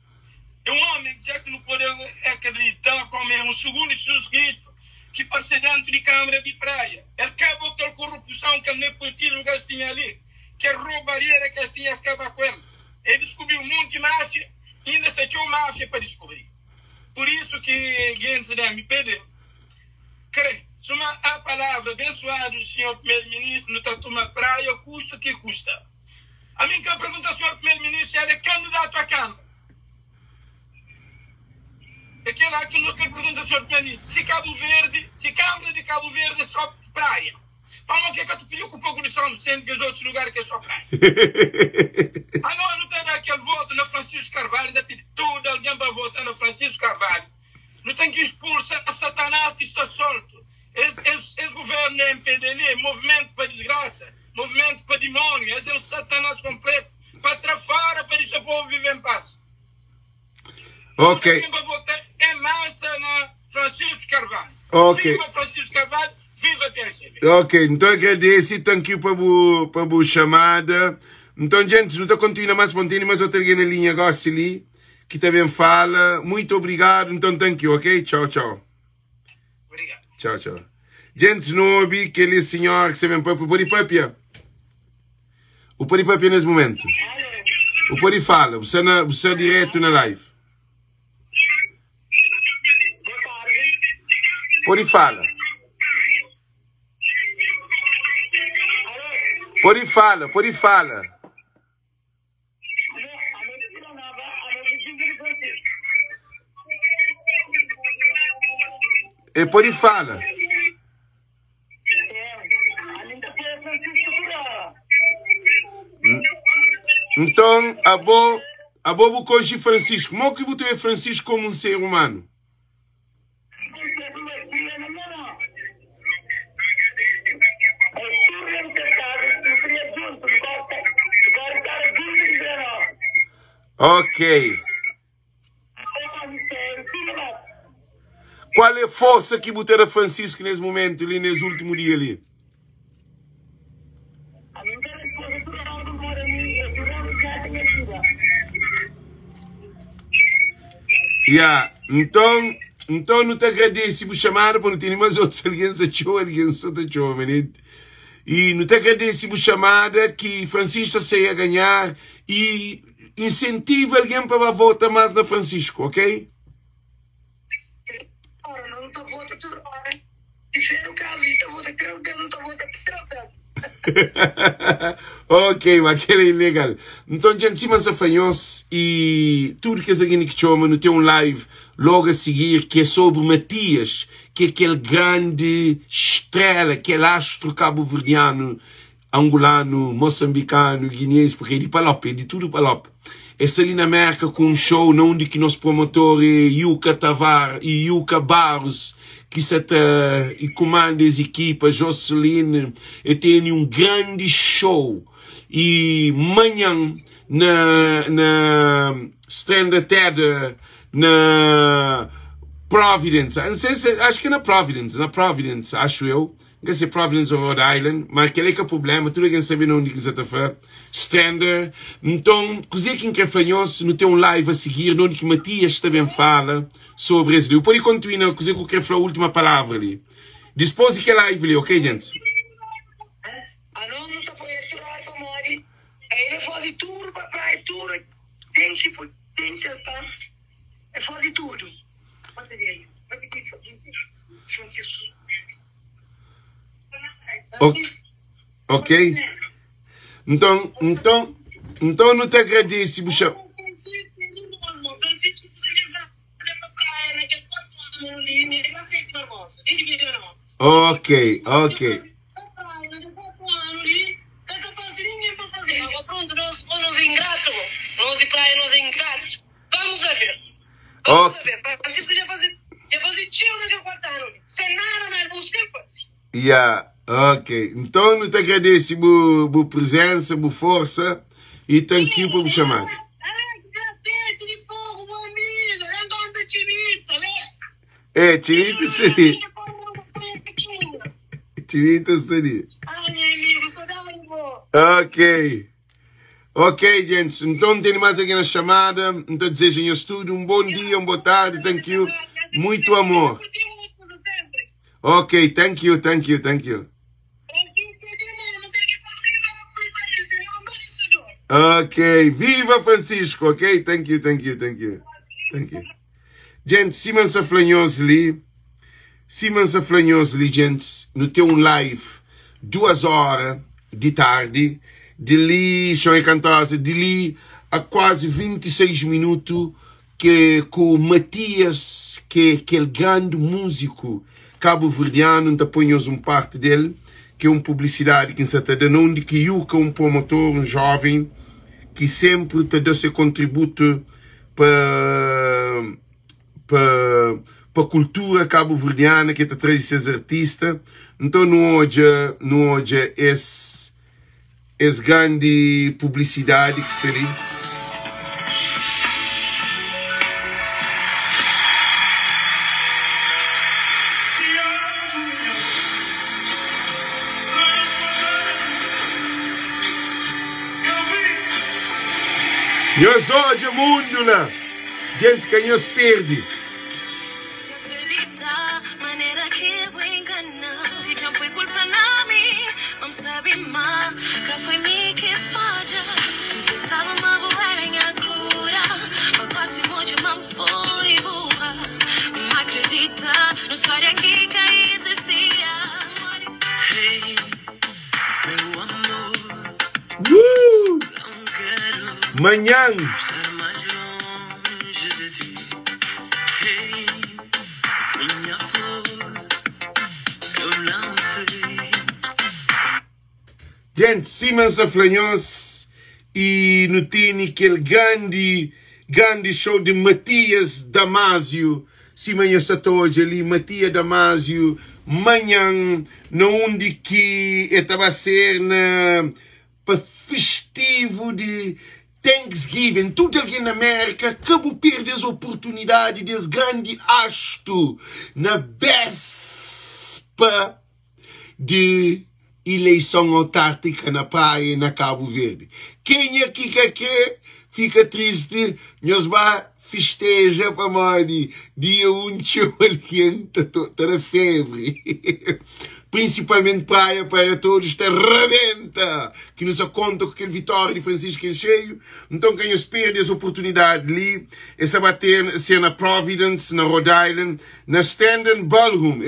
N: É um homem que já que não pode acreditar como é um segundo Jesus Cristo que passa dentro de Câmara de Praia. Ele acaba com a corrupção, que é o nepotismo que eles tinham ali, que é a roubalheira que eles tinham a acabar com ele. Ele descobriu um monte de máfia e ainda se achou máfia para descobrir. Por isso que gente me pede, crê, suma a palavra abençoado, senhor primeiro-ministro, no Tatuma Praia, custa que custa. A mim que eu pergunto ao senhor primeiro-ministro se ele é candidato à Câmara. Aquela que nos pergunta ao senhor primeiro-ministro, se Cabo Verde, se Câmara de Cabo Verde é só praia. Vamos que te preocupa com isso, sendo que os outros lugares que é só praia. Não tem aquele voto no Francisco Carvalho, ainda tem todo alguém para votar no Francisco Carvalho. Não tem que expulsar a Satanás que está solto. Esse governo é MPDL, movimento para desgraça, movimento para demônio, esse é o Satanás completo, para trafar, para deixar o povo viver em paz.
A: Ok.
N: Quem vai votar é massa na Francisco Carvalho.
A: Ok.
N: Viva Francisco Carvalho, viva PSB.
A: Ok, então agradeço, thank you para a chamada. Então, gente, não continua mais espontâneo, mas eu tenho na linha Gossili, que também fala. Muito obrigado, então thank you, ok? Tchau, tchau.
N: Obrigado.
A: Tchau, tchau. Gente, não ouvi aquele senhor que se vem para o Poripapia. O Poripapia nesse momento. O Pori fala, você é direto na live. Pori fala. Pori fala. E Pori fala. Então, a boa conhecer Francisco. Como que você vê Francisco como um ser humano? Ok. Qual é a força que botou a Francisco nesse momento, ali, nesse último dia ali? Então não te agradeço por chamar, porque não tem mais outros, alguém se achou, menino. E não te agradeço por chamada, que Francisco saia a ganhar e incentiva alguém para votar mais na Francisco, ok?
E: tá vota tudo, né? E fez o caso, tá vota crentando, tá vota crentando.
A: Ok, mas aquele é ilegal. Então, gente, se você fanhos e tudo que você que chama, não tem um live logo a seguir que é sobre Matias, que é aquele grande estrela, aquele astro cabo-verdiano, angolano, moçambicano, guineense, porque é de Palop, é de tudo Palop. Essa ali na América com um show onde que nosso promotor é Yuka Tavar e Yuka Barros, que se e comanda as equipas, Jocelyn, e tem um grande show. E amanhã, na Standard Tether, na Providence, acho que é na Providence, acho eu. Não sei se é Providence ou Rhode Island, mas aquele que é o problema, tudo quem sabe onde que você está fazendo. Standard. Então, coisa que é fanhoso, não tem um live a seguir, onde que Matias também fala sobre isso. Eu posso continuar, coisa que eu quero falar a última palavra ali. Depois de que live ali, ok, gente?
E: Não está para entrar para morrer. Ele faz tudo para praia, tudo. Tem faz tudo.
A: Ok? Então não te agradeço, bucha. Ok.
E: Pronto, nós ingratos. Nós de praia, nós ingratos. Vamos a ver. Francisco já fazia tiro naquele quarto, sem nada mais buscar.
A: Yeah, ok. Então, não te agradeço por presença, por força e thank you por me chamar. Chirita seria. Chirita seria. Ok, gente. Então, tem mais alguém na chamada. Então, desejo em estúdio um bom dia, uma boa tarde. Thank you. Muito amor. Ok, thank you. Ok, viva Francisco, ok? Thank you. Gente, Simonsa Flanhosli, gente, no tem um live 2 horas de tarde, de ali, de ali a quase 26 minutos, que com o Matias, que é aquele grande músico cabo-verdiano, onde apanhamos parte dele, que é uma publicidade que se está dando, onde que Yuka, um promotor, um jovem, que sempre te dá seu contributo para a cultura cabo-verdiana, que te traz esses artistas. Então, não hoje essa grande publicidade que está ali. Eu sou de mundo lá, gente que nos perde. Manhã. Gente, Simonsa Flanhos e no tem aquele grande show de Matias Damasio. Se manhã está hoje ali, Matias Damasio, manhã, onde que estava a ser para festivo de Thanksgiving, tudo aqui na América, acabou perdendo as oportunidades desse grande astro na véspera de eleição autárquica na praia na Cabo Verde. Quem aqui que fica triste, nós vai festeja para morrer dia 1 de julho, toda febre. principalmente praia para todos, te rebenta, que nos conta com aquele vitória de Francisco em cheio. Então, quem perde essa oportunidade ali, essa bater se na Providence, na Rhode Island, na Standard Ballroom,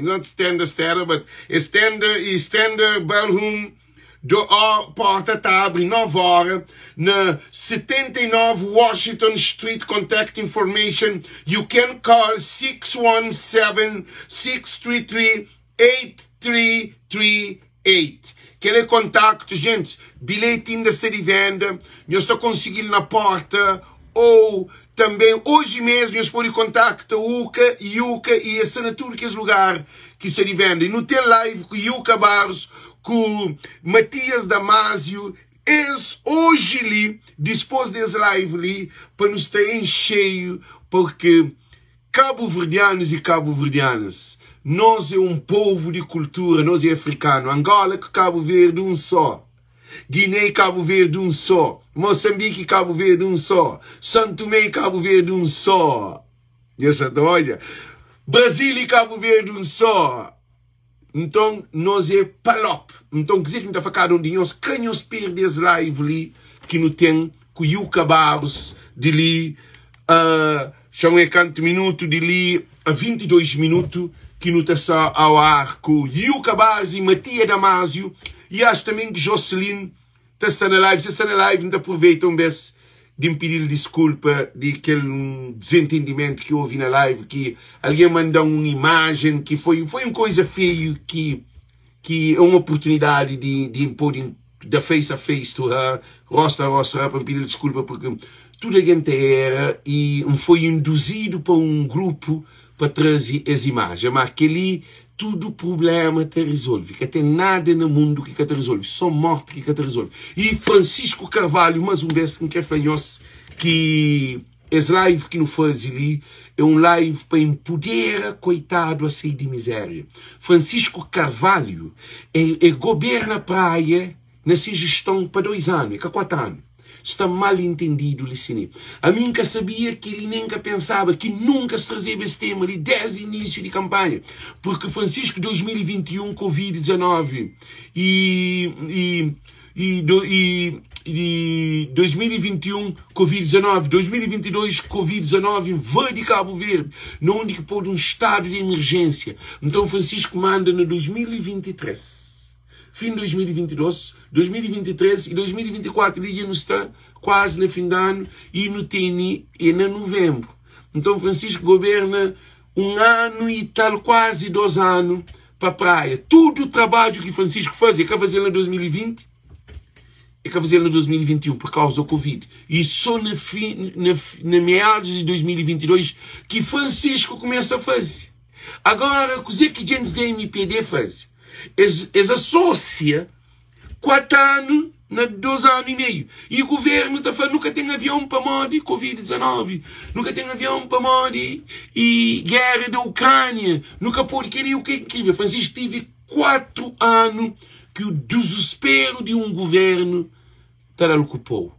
A: not Standard, but Standard Ballroom, a porta está abre 9 horas, na 79 Washington Street. Contact information, you can call 617-633-8338. Aquele contacto, gente, bilhete ainda está de venda, eu estou conseguindo na porta, ou também hoje mesmo eu pode contactar Yuka e esse é tudo que é lugar que se vende. E não tem live com Yuka Barros, com Matias Damasio, hoje ali, depois desse live ali, para nos ter em cheio, porque cabo-verdianos e cabo-verdianas, nós é um povo de cultura, nós é africano. Angola que Cabo Verde um só, Guiné e Cabo Verde um só, Moçambique e Cabo Verde um só, Santo Tomé e Cabo Verde um só, e essa olha, Brasil e Cabo Verde um só. Então, nós é palop. Então, quer dizer que não está ficando onde nós canhos perdes live ali, que não tem com Yuka Barros, de ali, chama 40 minutos, de ali a 22 minutos, que não está só ao ar com Yuka Barros e Matias Damasio, e acho também que Jocelyn está na live. Se está na live, não aproveita um vez de me pedir desculpa de aquele desentendimento que houve na live, que alguém mandou uma imagem que foi uma coisa feia, que é uma oportunidade de impor da face a face to her, rosta a rosta, para me pedir desculpa, porque tudo a gente era e foi induzido para um grupo para trazer as imagens, mas aquele tudo problema te resolve, que tem nada no mundo que te resolve, só morte que te resolve. E Francisco Carvalho, mais um vez que quer falar que esse live que não faz ali é um live para empoderar coitado a sair de miséria. Francisco Carvalho governa a praia nessa gestão para 2 anos, 4 anos. Está mal entendido, Licine. A mim nunca sabia que ele nunca pensava que nunca se trazia esse tema ali desde o início de campanha. Porque Francisco 2021, Covid-19 e 2021, Covid-19, 2022, Covid-19, vai de Cabo Verde, onde que pôr um estado de emergência. Então Francisco manda no 2023. Fim de 2022, 2023 e 2024 ele já não está quase no fim do ano e no TNI e no novembro. Então Francisco governa 1 ano e tal, quase 2 anos para a praia. Todo o trabalho que Francisco faz, ele quer fazer em 2020 e quer fazer em 2021 por causa do Covid. E só na meados de 2022 que Francisco começa a fazer. Agora, o que a gente da MPD faz? Eles associam 4 anos, 2 anos e meio. E o governo está falando nunca tem avião para morrer Covid-19, nunca tem avião para morrer e guerra da Ucrânia, nunca pode querer o que é incrível. Francisco teve 4 anos que o desespero de um governo está ocupou.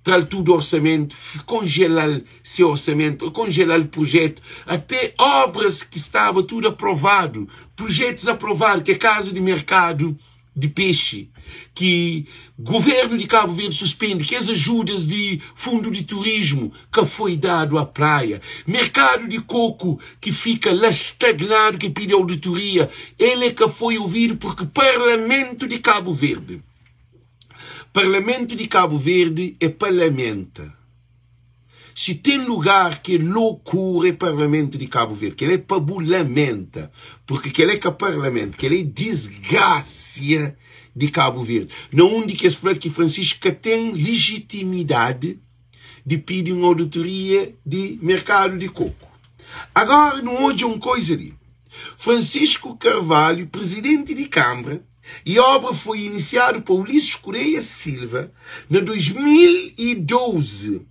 A: Traz tudo orçamento, congelar seu orçamento, congelar o projeto, até obras que estavam tudo aprovado, projetos aprovados, que é caso de mercado de peixe, que o governo de Cabo Verde suspende, que as ajudas de fundo de turismo que foi dado à praia, mercado de coco que fica lá estagnado, que pede auditoria, ele é que foi ouvido porque Parlamento de Cabo Verde. Parlamento de Cabo Verde é parlamento. Se tem lugar que é loucura é Parlamento de Cabo Verde, que ele é pabulamento, porque que ele é que é parlamento, que ele é desgraça de Cabo Verde. Não onde que que Francisco tem legitimidade de pedir uma auditoria de mercado de coco. Agora, não hoje é uma coisa ali. Francisco Carvalho, presidente de Câmara, e a obra foi iniciada por Ulisses Correia Silva em 2012.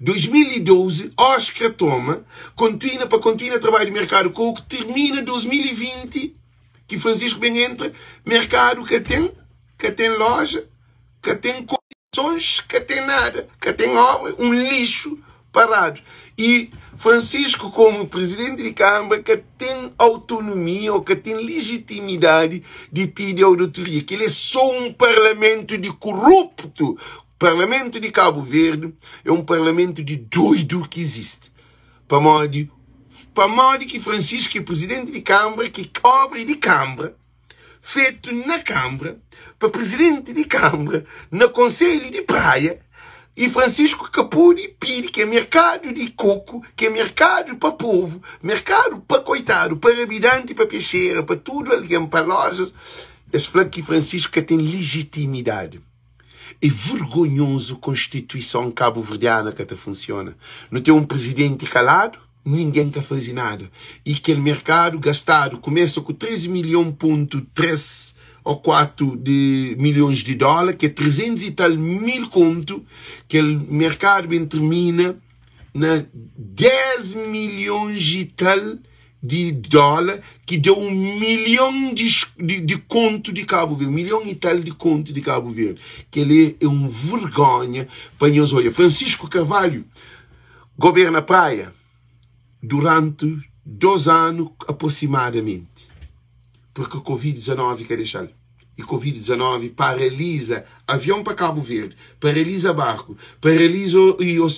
A: 2012, Oscar toma, continua o trabalho de mercado coco, termina 2020, que Francisco bem entra, mercado que tem loja, que tem condições, que tem nada, que tem obra, um lixo parado. E Francisco, como presidente de Câmara, que tem autonomia ou que tem legitimidade de pedir auditoria, que ele é só um parlamento de corrupto. O parlamento de Cabo Verde é um parlamento de doido que existe. Para modo que Francisco é presidente de Câmara, que obra de Câmara, feito na Câmara, para presidente de Câmara, no Conselho de Praia, e Francisco Capuri pede que é mercado de coco, que é mercado para povo, mercado para coitado, para habitante, para peixeira, para tudo, alguém, para lojas. Esse fala que Francisco tem legitimidade. É vergonhoso a Constituição cabo-verdiana que funciona. Não tem um presidente calado, ninguém quer fazer nada. E aquele mercado gastado começa com 13,3 ou 4 milhões de dólares, que é 300 e tal mil conto, que o mercado bem termina na 10 milhões e tal de dólares, que deu 1 milhão de conto de Cabo Verde, 1 milhão e tal de conto de Cabo Verde, que ele é um vergonha para nós. Olha, Francisco Carvalho governa a praia durante 2 anos aproximadamente, porque o Covid-19 quer deixar. E Covid-19 paralisa avião para Cabo Verde, paralisa barco, paralisa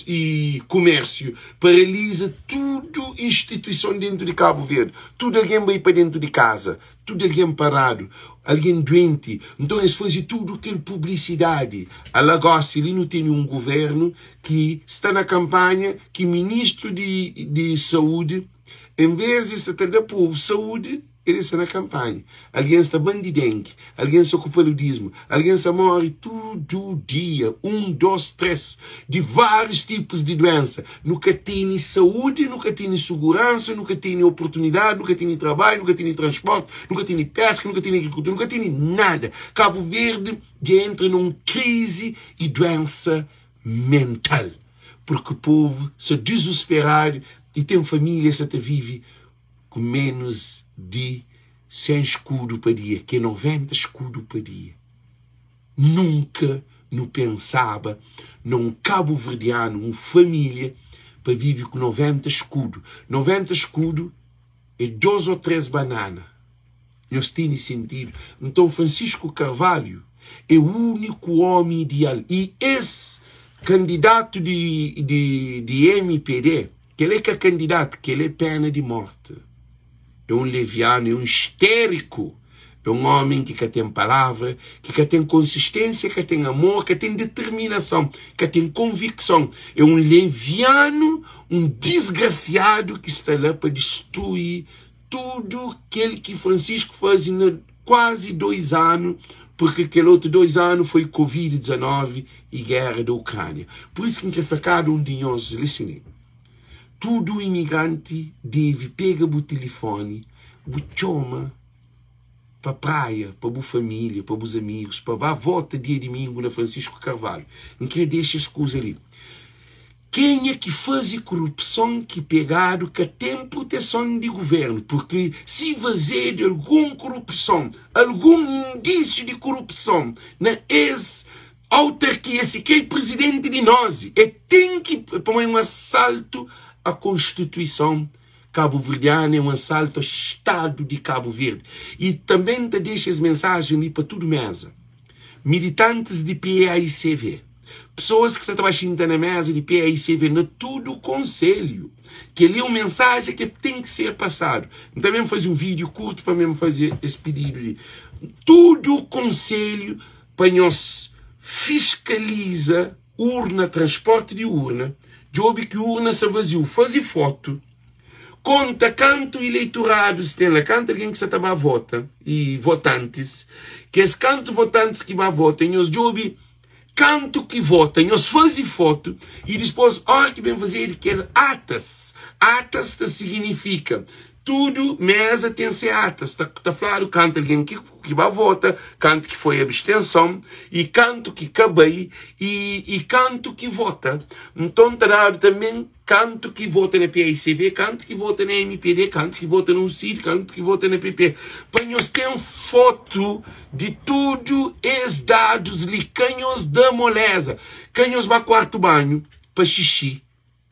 A: e comércio, paralisa tudo instituição dentro de Cabo Verde. Tudo alguém vai para dentro de casa, tudo alguém parado, alguém doente. Então eles fazem tudo aquela publicidade. A Lagos, ele não tem um governo que está na campanha, que ministro de saúde, em vez de se tratar povo saúde, ele está na campanha. Alguém está bandidengue, alguém está com paludismo, alguém está morre todo dia, 1, 2, 3, de vários tipos de doença. Nunca tem saúde, nunca tem segurança, nunca tem oportunidade, nunca tem trabalho, nunca tem transporte, nunca tem pesca, nunca tem agricultura, nunca tem nada. Cabo Verde entra numa crise e doença mental, porque o povo se desesperado e tem família que vive com menos de 100 escudos por dia, que é 90 escudos por dia. Nunca não pensava num cabo-verdiano, uma família, para viver com 90 escudos. 90 escudos é 2 ou 3 bananas. Não tem sentido. Então, Francisco Carvalho é o único homem ideal. E esse candidato de MPD, que ele é candidato, que ele é pena de morte. É um leviano, é um histérico. É um homem que tem palavra, que tem consistência, que tem amor, que tem determinação, que tem convicção. É um leviano, um desgraciado que está lá para destruir tudo aquilo que Francisco faz em quase 2 anos, porque aquele outro 2 anos foi Covid-19 e guerra da Ucrânia. Por isso que ficado um de nós, listening. Todo imigrante deve pegar o telefone, chama para a praia, para a família, para os amigos, para a volta dia de domingo na Francisco Carvalho. Não quer deixar essa coisa ali. Quem é que faz corrupção que pegado que tem proteção de governo? Porque se fazer alguma corrupção, algum indício de corrupção na ex-autarquia, se que é presidente de nós, tem que pôr um assalto à Constituição cabo-verdiana, é um assalto ao Estado de Cabo Verde. E também te deixo as mensagens ali para tudo mesa. Militantes de PAICV, pessoas que estão trabalhando na mesa de PAICV, no todo o conselho, que ali é uma mensagem que tem que ser passado. Também fazer um vídeo curto para mesmo fazer esse pedido ali. Todo o conselho para nós fiscaliza urna, transporte de urna, job que urna se vazio, fazer foto, conta quanto eleitorados tem lá, quanto alguém que se estava a votar, e votantes, que esse quanto votantes que vai votar, nós job quanto que vota, nós fazemos foto, e depois, hora que vem fazer, quer atas. Atas significa tudo, mesa tem que ser atas. Está falando quanto alguém que vai votar, quanto que foi abstenção, e quanto que acabei, e quanto que vota. Então, está dado também quanto que vota na PAICV, quanto que vota na MPD, quanto que vota no CID, quanto que vota na PP. Para nós ter foto de tudo esses dados ali, canhos da moleza. Canhos para quarto banho, para xixi,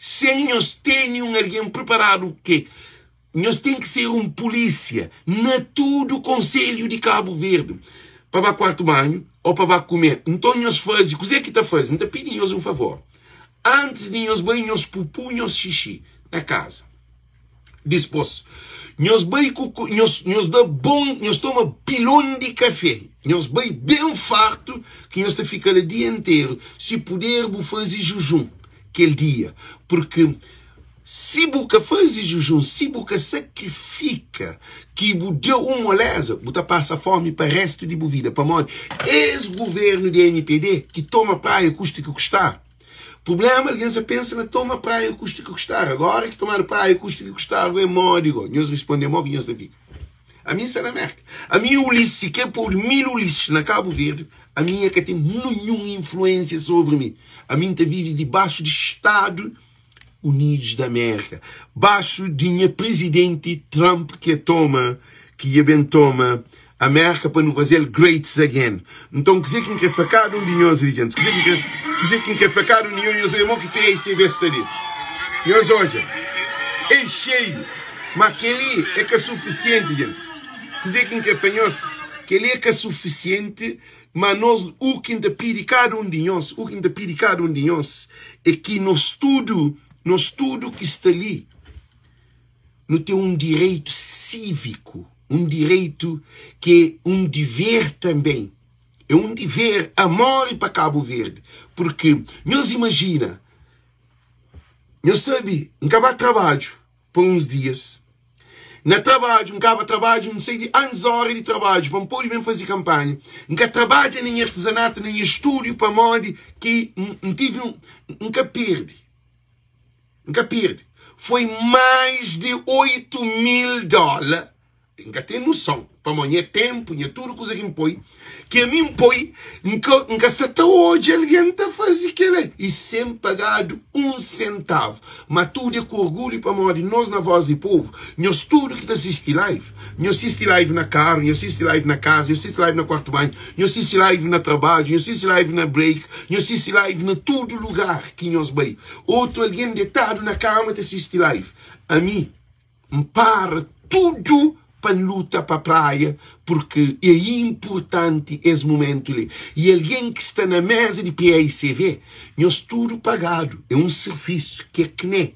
A: sem nós ter alguém preparado que nós tem que ser polícia na todo o Conselho de Cabo Verde para quarto banho ou para comer. Então nós fazemos, o que é que está fazendo? Então pedimos um favor. Antes de nós banhar, nós pupu, nós xixi na casa. Depois, nós toma pilão de café. Nós banhamos bem farto, que nós fica o dia inteiro. Se puder, vou fazer jejum aquele dia. Porque se você faz jejum, se você sacrifica, que você deu uma moleza, você passa fome para o resto de sua vida. Para morrer. Ex-governo de NPD, que toma praia, custa que custar. O problema, alguém se pensa na toma praia, custa que custar. Agora que tomar praia, custa que custar, agora é módigo. Nós respondemos, nós fica. A minha é na América. A minha Ulisses, que é por 1000 Ulisses na Cabo Verde, a minha que tem nenhuma influência sobre mim. A minha vive debaixo de Estados Unidos da América. Baixo de presidente Trump que toma a América para não fazer great again. Então, dizer que quer facar de nós, gente. Dizer que quer facar de nós, irmão, que tem esse vestido. Nós hoje, é cheio. Mas aquele é que é suficiente, gente. Dizer que quer fazer, aquele é que é suficiente, mas nós, o que ainda pede cada um de nós, é que nós tudo que está ali, não tem um direito cívico, um direito que é um dever também. É um dever, amor para Cabo Verde. Porque, nós imagina, nós sabe, acabar trabalho por uns dias. Na trabalho, acaba trabalho, não sei de anos horas de trabalho, para não poder bem fazer campanha. Nunca trabalha nem artesanato, nem estúdio para modo que nunca perde. Nunca perde. Foi mais de $8.000. Nunca tem noção. Para amanhã tempo, e tudo coisa que me põe. Que a mim põe, nunca se até hoje alguém está fazendo aquilo. E sem pagado um centavo. Mas tudo é com orgulho para morrer. Nós na Voz do Povo, nós tudo que está assistindo live. Nós assistimos live na carro, nós assistimos live na casa, nós assistimos live na quarto banho, nós assistimos live na trabalho, nós assistimos live na break, nós assistimos live na todo lugar que nós vai. Outro alguém deitado na cama te assiste live. A mim, para tudo para luta para a praia, porque é importante esse momento ali. E alguém que está na mesa de PICV, nós tudo pagado. É um serviço que é que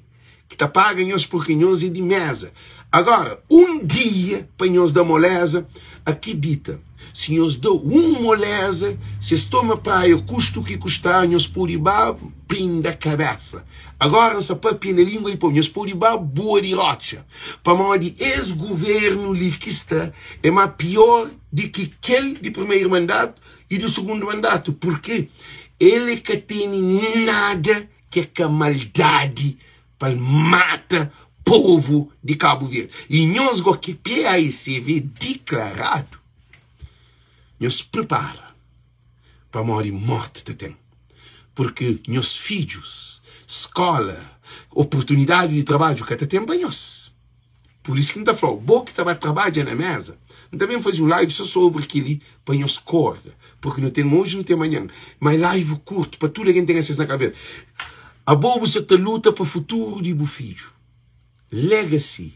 A: está pago nós porque nós é de mesa. Agora, um dia para nós dar moleza, acredita. Se nós dão uma moleza, se toma praia, custo que custar, nós podemos prender a cabeça. Agora, nós papinha na língua de povo, nós podemos boa de rocha. Para morrer, esse governo que está é mais pior do que aquele de primeiro mandato e do segundo mandato. Porque ele que tem nada que é maldade para matar povo de Cabo Verde. E nós, que PICV declarado, nós prepara para morrer morte de tempo. Porque meus filhos, escola, oportunidade de trabalho que até tem banhos. Por isso que não está falando, bom que estava trabalhando na mesa. Eu também faz um live só sobre aquele banhos corda. Porque não tem hoje, não tem amanhã. Mas live curto, para tudo quem tem acesso na cabeça. A boa você está luta para o futuro de seu filho. Legacy.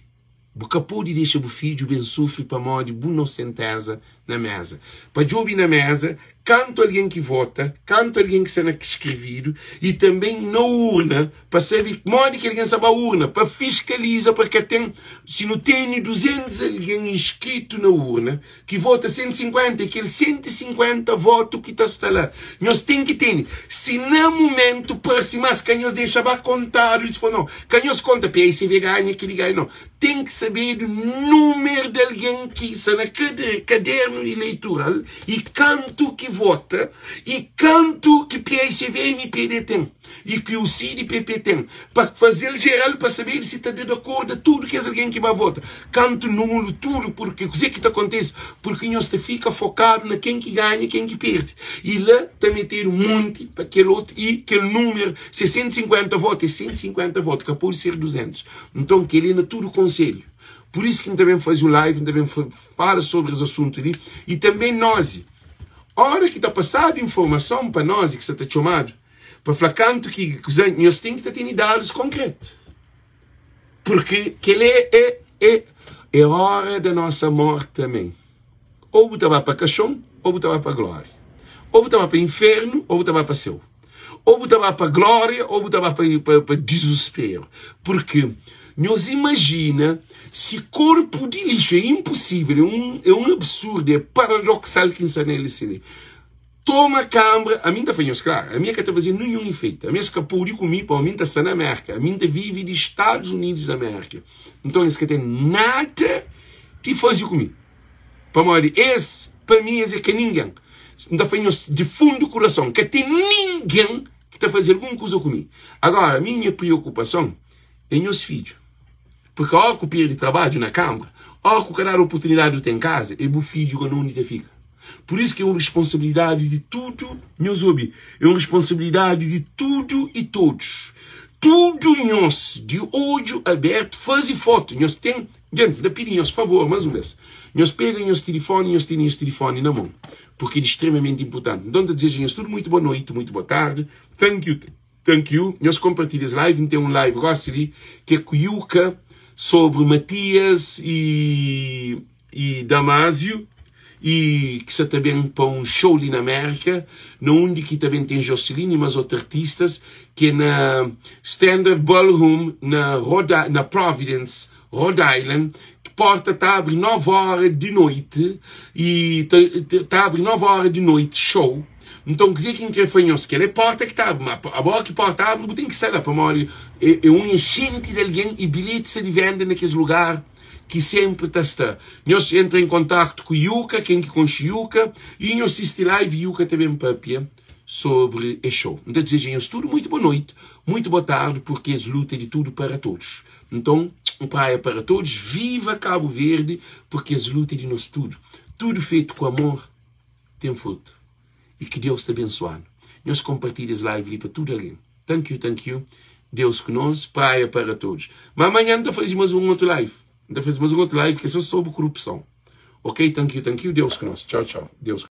A: Porque pode deixar o filho bem sofrer para morrer boa sentença na mesa. Para jogar na mesa, canto alguém que vota, canto alguém que será escrevido e também na urna, para saber que alguém sabe a urna, para fiscalizar, porque tem, se não tem 200 alguém inscrito na urna, que vota 150, aquele 150 votos que está lá. Nós temos que ter, se no momento próximo, que nós deixamos contar, não, que nós conta, PICV ganha, que ele ganha, não. Tem que saber o número de alguém que está na caderno eleitoral e quanto que vota e quanto que PICV e MPD tem e que o CID-PP tem para fazer geral para saber se está de acordo com tudo que é alguém que vai votar. Quanto nulo, tudo, porque o que acontece? Porque nós fica focado na quem que ganha e quem que perde. E lá está meter um monte para aquele outro e aquele número, se 150 votos, é 150 votos, que pode ser 200. Então, que ele é tudo o conselho. Por isso que também faz o live, também fala sobre esse assunto ali. E também nós, a hora que está passando informação para nós, que você está chamado, Para falar canto que nós temos que ter dados concretos. Porque que é hora da nossa morte também. Ou você vai para caixão, ou você vai para glória. Ou você vai para inferno, ou você vai para céu. Ou você vai para glória, ou você vai para desespero. Porque nós imagina se corpo de lixo é impossível, é um absurdo, é paradoxal que está nele. Toma a câmara, a mim está fazendo, claro, a minha que está fazendo nenhum efeito. A minha escapou de comigo, para a minha está na América. A minha vive dos Estados Unidos da América. Então, isso que tem nada que fazer comigo. Para mim, esse, para mim, é que ninguém. Está fazendo de fundo do coração, que tem ninguém que está fazendo alguma coisa comigo. Agora, a minha preocupação é meus filhos. Porque a hora que eu perdi trabalho na Câmara, a hora que eu quero dar oportunidade de ter em casa, é o filho que não fica. Por isso que é uma responsabilidade de tudo, meus ouvintes. É uma responsabilidade de tudo e todos. Tudo nós, de olho aberto, fazer foto. Nós temos, gente, da pedimos, por favor, mais uma vez. Nós pegamos os telefones, nós temos os telefones na mão. Porque é extremamente importante. Então, desejamos tudo muito boa noite, muito boa tarde. Thank you. Thank you. Nós compartilhamos live, tem um live Rossili, que é com Yuka, sobre Matias e Damásio. E que está também para um show ali na América, onde que também tem Jocelyn e mais outros artistas, que é na Standard Ballroom, na Providence, Rhode Island, que porta está a abrir 9 horas de noite, e está a abrir 9 horas de noite, show. Então, quer dizer que interfanhou-se, que é porta que está abre, a boa que porta abre, tem que ser lá para morrer. É um enchente de alguém e bilhetes se vendem naqueles lugares, que sempre está. Nós entramos em contato com o Yuka, quem que conhece Yuka, e nós assistimos live Yuka também papia sobre o show. Então, desejamos tudo muito boa noite, muito boa tarde, porque é luta de tudo para todos. Então, praia para todos, viva Cabo Verde, porque é luta de nós tudo. Tudo feito com amor tem fruto. E que Deus te abençoe. Nós compartilhamos live para tudo alguém. Thank you. Deus conosco, praia para todos. Mas amanhã ainda fazemos um outro live. Ainda fazemos um outro live que é só sobre corrupção. Ok? Thank you. Deus conosco. Tchau. Deus.